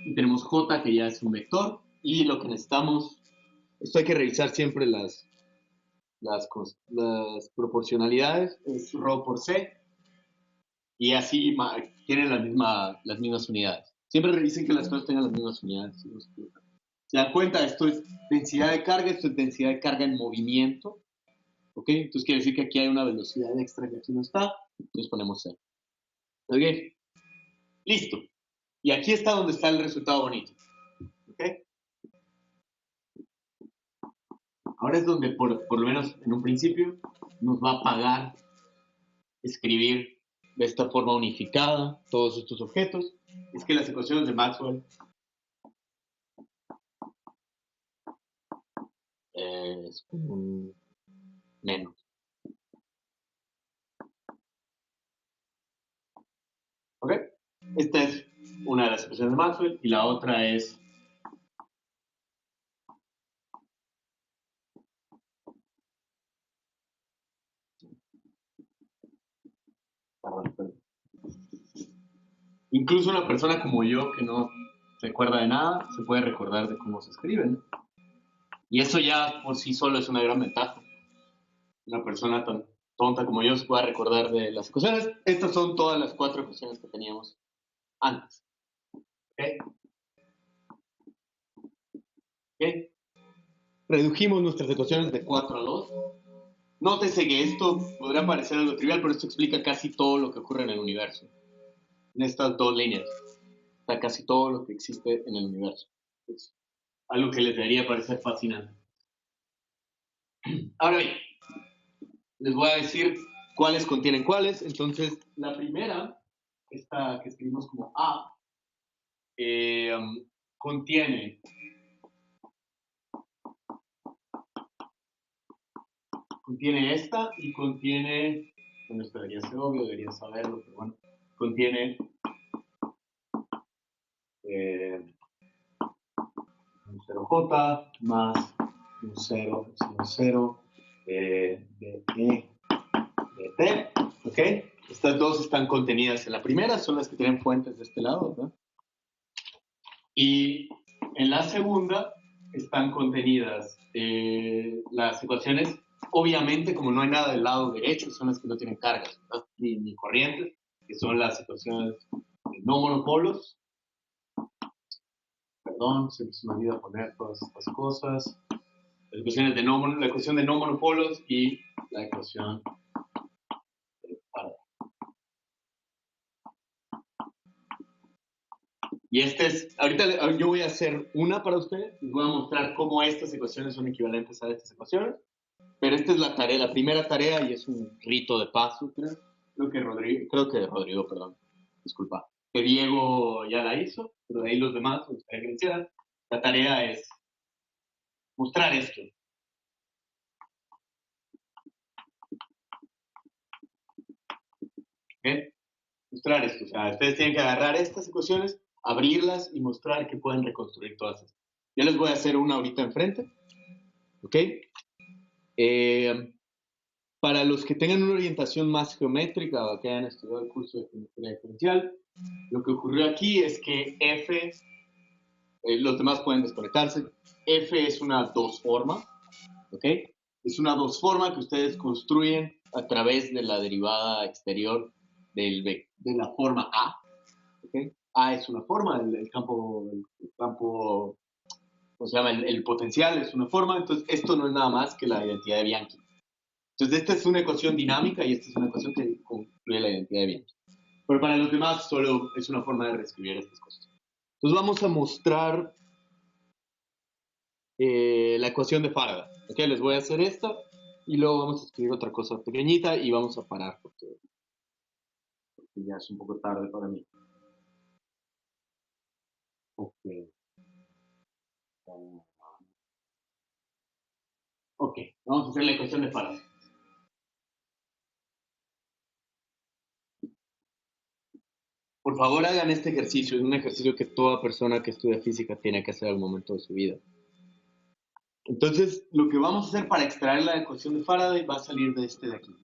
y tenemos j, que ya es un vector. Y lo que necesitamos, esto hay que revisar siempre las proporcionalidades, es ρ por c. Y así tienen las mismas unidades. Siempre revisen que las cosas tengan las mismas unidades. ¿Se dan cuenta? Esto es densidad de carga, esto es densidad de carga en movimiento. ¿Ok? Entonces quiere decir que aquí hay una velocidad extra que aquí no está. Entonces ponemos C. ¿Ok? Listo. Y aquí está donde está el resultado bonito. ¿Ok? Ahora es donde, por lo menos en un principio, nos va a pagar escribir de esta forma unificada todos estos objetos. Es que las ecuaciones de Maxwell es un menos. ¿Ok? Esta es una de las ecuaciones de Maxwell y la otra es incluso una persona como yo que no recuerda de nada se puede recordar de cómo se escriben. Y eso ya por sí solo es una gran ventaja. Una persona tan tonta como yo se puede recordar de las ecuaciones. Estas son todas las 4 ecuaciones que teníamos antes. ¿Ok? ¿Ok? Redujimos nuestras ecuaciones de 4 a 2. Nótese que esto podrá parecer algo trivial, pero esto explica casi todo lo que ocurre en el universo. En estas 2 líneas está casi todo lo que existe en el universo. Es algo que les debería parecer fascinante. Ahora bien, les voy a decir cuáles contienen cuáles. Entonces, la primera, esta que escribimos como A, contiene esta y contiene, bueno, esto debería ser obvio, debería saberlo, pero bueno, contiene un 0J más un 0, 0, de E, de T, ¿ok? Estas dos están contenidas en la primera, son las que tienen fuentes de este lado, ¿verdad? Y en la segunda están contenidas las ecuaciones, obviamente como no hay nada del lado derecho, son las que no tienen cargas, ¿verdad? ni corrientes, que son las ecuaciones de no monopolos. Perdón, se me olvida poner todas estas cosas. Las ecuaciones de la ecuación de no monopolos y la ecuación de Faraday. Y ahorita yo voy a hacer una para ustedes, les voy a mostrar cómo estas ecuaciones son equivalentes a estas ecuaciones, pero esta es la primera tarea y es un rito de paso, creo que Rodrigo, perdón, disculpa, que Diego ya la hizo, pero de ahí los demás, me gustaría que lo hicieran. La tarea es mostrar esto. ¿Okay? Mostrar esto, o sea, ustedes tienen que agarrar estas ecuaciones, abrirlas y mostrar que pueden reconstruir todas estas. Yo les voy a hacer una ahorita enfrente, ¿ok? Para los que tengan una orientación más geométrica o que hayan estudiado el curso de geometría diferencial, lo que ocurrió aquí es que F, los demás pueden desconectarse, F es una dos forma, ¿ok? Es una dos forma que ustedes construyen a través de la derivada exterior de la forma A, ¿ok? A es una forma, el campo, ¿cómo se llama? El potencial es una forma, entonces esto no es nada más que la identidad de Bianchi. Entonces, esta es una ecuación dinámica y esta es una ecuación que concluye la identidad de Bianchi. Pero para los demás solo es una forma de reescribir estas cosas. Entonces vamos a mostrar la ecuación de Faraday. ¿Okay? Les voy a hacer esta y luego vamos a escribir otra cosa pequeñita y vamos a parar porque ya es un poco tarde para mí. Ok. Ok, vamos a hacer la ecuación de Faraday. Por favor, hagan este ejercicio. Es un ejercicio que toda persona que estudia física tiene que hacer al momento de su vida. Entonces, lo que vamos a hacer para extraer la ecuación de Faraday va a salir de este de aquí.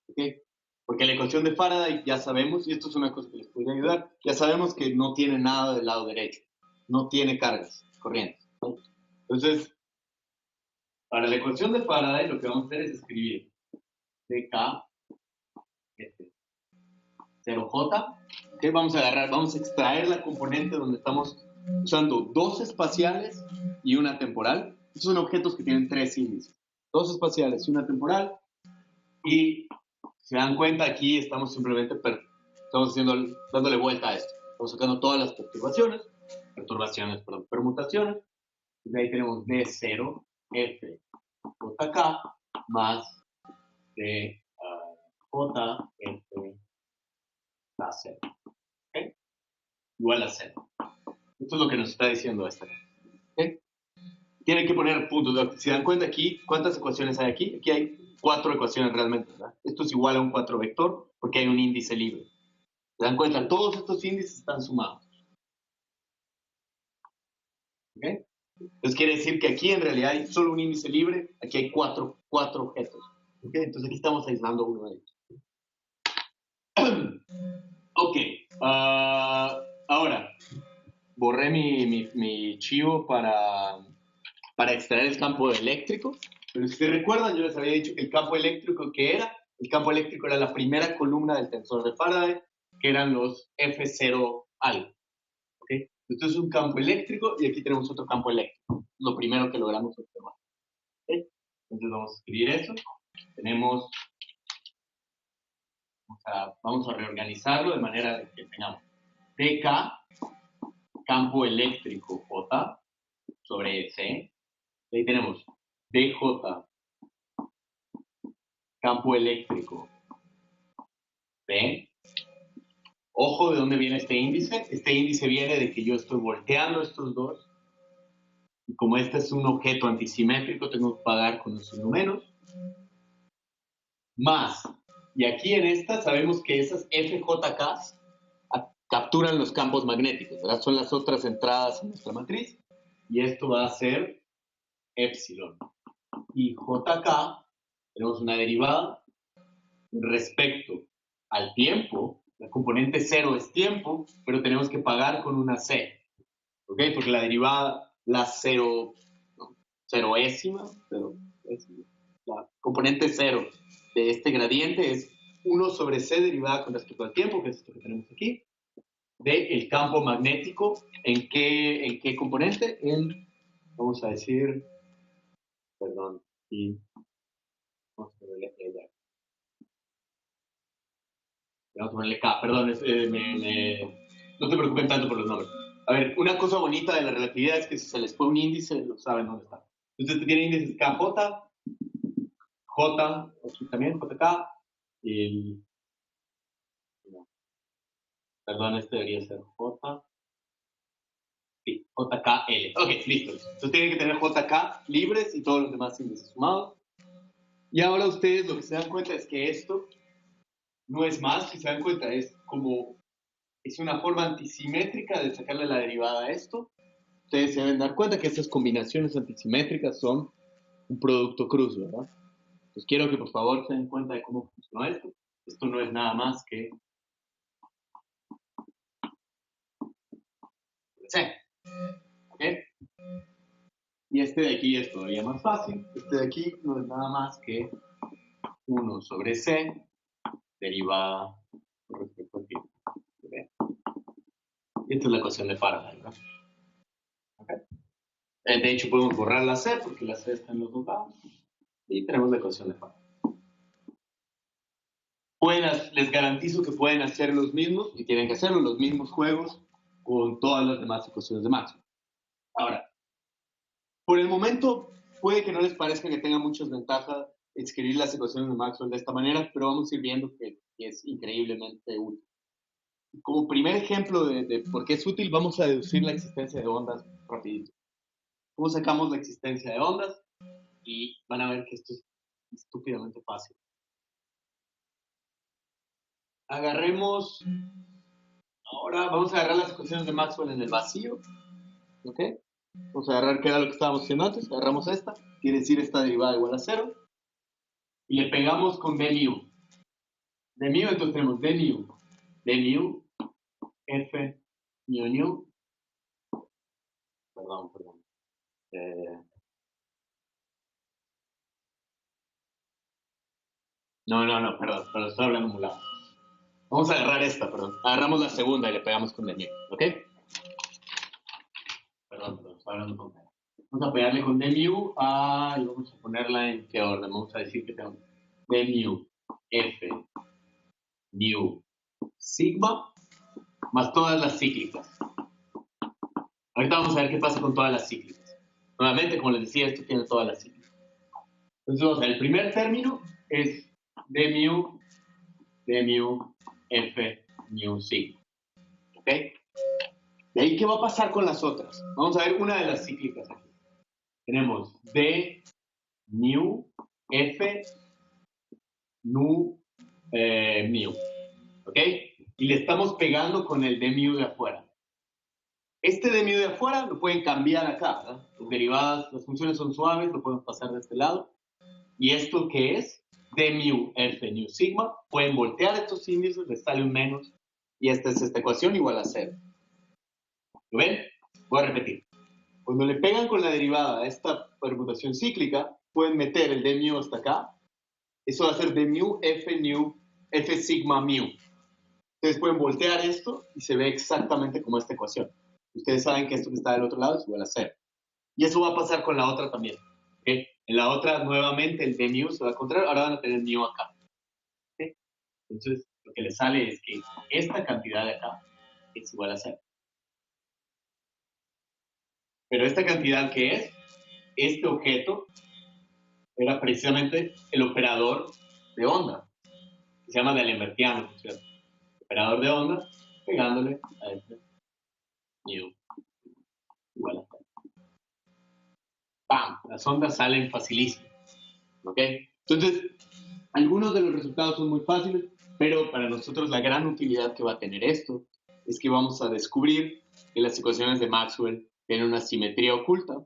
¿Okay? Porque la ecuación de Faraday ya sabemos, y esto es una cosa que les puede ayudar, ya sabemos que no tiene nada del lado derecho. No tiene cargas, corrientes. ¿No? Entonces, para la ecuación de Faraday lo que vamos a hacer es escribir dk 0j. ¿Okay? Vamos a extraer la componente donde estamos usando dos espaciales y una temporal. Estos son objetos que tienen tres índices. Dos espaciales y una temporal. Y se dan cuenta, aquí estamos simplemente dándole vuelta a esto. Estamos sacando todas las permutaciones. Y ahí tenemos D0, F, JK, más D, J, F, K0. ¿Okay? Igual a 0. Esto es lo que nos está diciendo esta. ¿Okay? Tienen que poner puntos. Si dan cuenta aquí, ¿cuántas ecuaciones hay aquí? Aquí hay 4 ecuaciones realmente, ¿verdad? Esto es igual a un 4 vector porque hay un índice libre. ¿Se dan cuenta? Todos estos índices están sumados. ¿Okay? Entonces quiere decir que aquí en realidad hay solo un índice libre, aquí hay cuatro objetos. ¿Okay? Entonces aquí estamos aislando uno de ellos. Ok. Ahora, borré mi chivo para extraer el campo eléctrico. Pero si se recuerdan, yo les había dicho que el campo eléctrico, ¿qué era? El campo eléctrico era la primera columna del tensor de Faraday, que eran los F0 algo. ¿Okay? Esto es un campo eléctrico y aquí tenemos otro campo eléctrico. Lo primero que logramos observar. ¿Okay? Entonces vamos a escribir eso. Tenemos, vamos a reorganizarlo de manera que tengamos dk, campo eléctrico J, sobre C. Ahí tenemos dj, campo eléctrico B. Ojo de dónde viene este índice. Este índice viene de que yo estoy volteando estos dos. Y como este es un objeto antisimétrico, tengo que pagar con un signo menos. Más. Y aquí en esta sabemos que esas FJKs capturan los campos magnéticos, ¿verdad? Son las otras entradas en nuestra matriz. Y esto va a ser epsilon. Y JK, tenemos una derivada respecto al tiempo. La componente 0 es tiempo, pero tenemos que pagar con una C. ¿Ok? Porque la derivada, la ceroésima, la componente 0 de este gradiente es 1 sobre C derivada con respecto al tiempo, que es esto que tenemos aquí, del campo magnético. ¿En qué componente? Vamos a decir, perdón, y vamos a ponerle L. Vamos a ponerle K, perdón, no te preocupen tanto por los nombres. A ver, una cosa bonita de la relatividad es que si se les pone un índice, lo saben dónde está. Entonces, tiene índices KJ, J, aquí también, JK, y, perdón, este debería ser J, sí, JKL. Ok, listo. Entonces, tienen que tener JK libres y todos los demás índices sumados. Y ahora ustedes lo que se dan cuenta es que esto no es más, si se dan cuenta, es una forma antisimétrica de sacarle la derivada a esto. Ustedes se deben dar cuenta que estas combinaciones antisimétricas son un producto cruz, ¿verdad? Entonces quiero que por favor se den cuenta de cómo funciona esto. Esto no es nada más que C, ¿ok? Y este de aquí es todavía más fácil. Este de aquí no es nada más que 1 sobre C derivada con respecto al tiempo. ¿Okay? Y esta es la ecuación de Faraday, ¿verdad? ¿Okay? De hecho podemos borrar la C porque la C está en los dos lados. Y tenemos la ecuación de Faraday. Les garantizo que pueden hacer los mismos, y tienen que hacerlo, los mismos juegos con todas las demás ecuaciones de Maxwell. Ahora, por el momento, puede que no les parezca que tenga muchas ventajas escribir las ecuaciones de Maxwell de esta manera, pero vamos a ir viendo que es increíblemente útil. Como primer ejemplo de por qué es útil, vamos a deducir la existencia de ondas rapidito. ¿Cómo sacamos la existencia de ondas? Y van a ver que esto es estúpidamente fácil. Agarremos, ahora vamos a agarrar las ecuaciones de Maxwell en el vacío, ¿ok? Vamos a agarrar qué era lo que estábamos haciendo antes, agarramos esta, quiere decir esta derivada igual a 0, y le pegamos con d mu. De mu, entonces tenemos d mu, f, mu, perdón. No, perdón, estoy hablando muy lado. Vamos a agarrar esta, perdón. Agarramos la segunda y le pegamos con d mu, ¿ok? Perdón, estoy hablando con d. Vamos a pegarle con d mu y vamos a ponerla en qué orden. Vamos a decir que tenemos d mu, f, mu, sigma, más todas las cíclicas. Ahorita vamos a ver qué pasa con todas las cíclicas. Nuevamente, como les decía, esto tiene todas las cíclicas. Entonces, vamos a ver, el primer término es d mu, f, mu, sigma. ¿Ok? De ahí, ¿qué va a pasar con las otras? Vamos a ver una de las cíclicas aquí. Tenemos d, mu, f, nu, mu. ¿Ok? Y le estamos pegando con el d mu de afuera. Este d mu de afuera lo pueden cambiar acá, ¿verdad? Las derivadas, las funciones son suaves, lo podemos pasar de este lado. Y esto que es d mu, f, nu, sigma, pueden voltear estos índices, les sale un menos, y esta es esta ecuación igual a 0. ¿Lo ven? Voy a repetir. Cuando le pegan con la derivada a esta permutación cíclica, pueden meter el d mu hasta acá. Eso va a ser d mu, f sigma mu. Ustedes pueden voltear esto y se ve exactamente como esta ecuación. Ustedes saben que esto que está del otro lado es igual a 0. Y eso va a pasar con la otra también. ¿Okay? En la otra, nuevamente, el d mu se va a encontrar. Ahora van a tener mu acá. ¿Okay? Entonces, lo que les sale es que esta cantidad de acá es igual a 0. Pero esta cantidad que es, este objeto, era precisamente el operador de onda, que se llama D'Alembertiano, ¿cierto? Operador de onda, pegándole a este mu igual a 0. ¡Pam! Las ondas salen facilísimo. ¿Ok? Entonces, algunos de los resultados son muy fáciles, pero para nosotros la gran utilidad que va a tener esto es que vamos a descubrir que las ecuaciones de Maxwell tienen una simetría oculta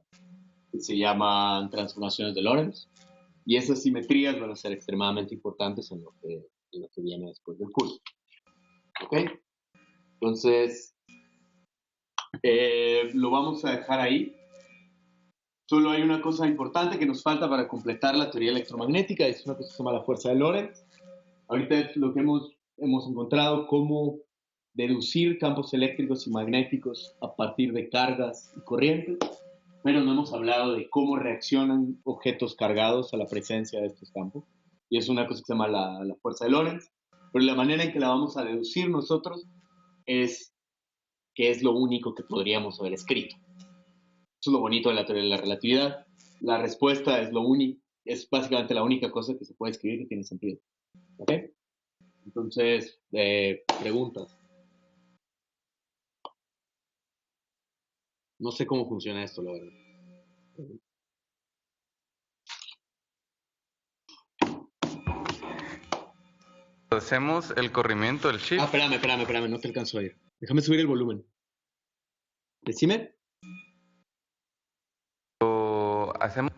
que se llaman transformaciones de Lorentz, y esas simetrías van a ser extremadamente importantes en lo que viene después del curso. ¿Ok? Entonces, lo vamos a dejar ahí. Solo hay una cosa importante que nos falta para completar la teoría electromagnética, es una cosa que se llama la fuerza de Lorentz. Ahorita es lo que hemos encontrado cómo deducir campos eléctricos y magnéticos a partir de cargas y corrientes, pero no hemos hablado de cómo reaccionan objetos cargados a la presencia de estos campos. Y es una cosa que se llama la fuerza de Lorentz. Pero la manera en que la vamos a deducir nosotros es que es lo único que podríamos haber escrito. Eso es lo bonito de la teoría de la relatividad. La respuesta es básicamente la única cosa que se puede escribir que tiene sentido. ¿Ok? Entonces, preguntas. No sé cómo funciona esto, la verdad. Hacemos el corrimiento del shift. Espérame, no te alcanzo a ir. Déjame subir el volumen. Decime. O hacemos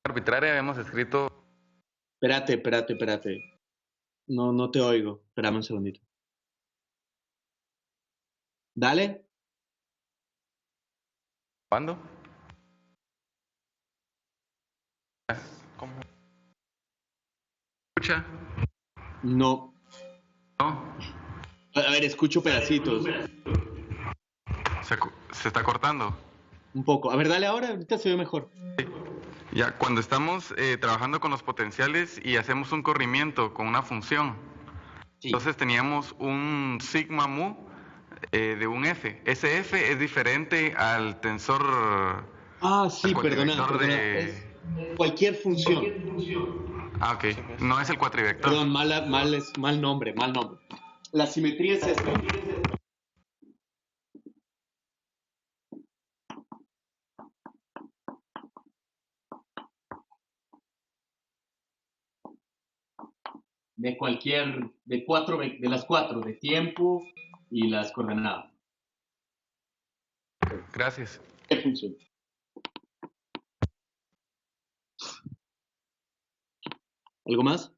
arbitraria, habíamos escrito. Espérate. No te oigo. Espérame un segundito. Dale. ¿Cuándo? ¿Cómo? ¿Escucha? No. No, A ver, escucho pedacitos. se está cortando. Un poco. A ver, dale ahora. Ahorita se ve mejor. Ya, cuando estamos trabajando con los potenciales y hacemos un corrimiento con una función, Sí. entonces teníamos un sigma mu de un f. Ese f es diferente al tensor. Ah, sí, al perdona. cuatrivector Es cualquier función. ok. No es el cuatrivector. Perdón, mal nombre. La simetría es esta. De las cuatro, de tiempo y las coordenadas. Gracias. ¿Qué función? ¿Algo más?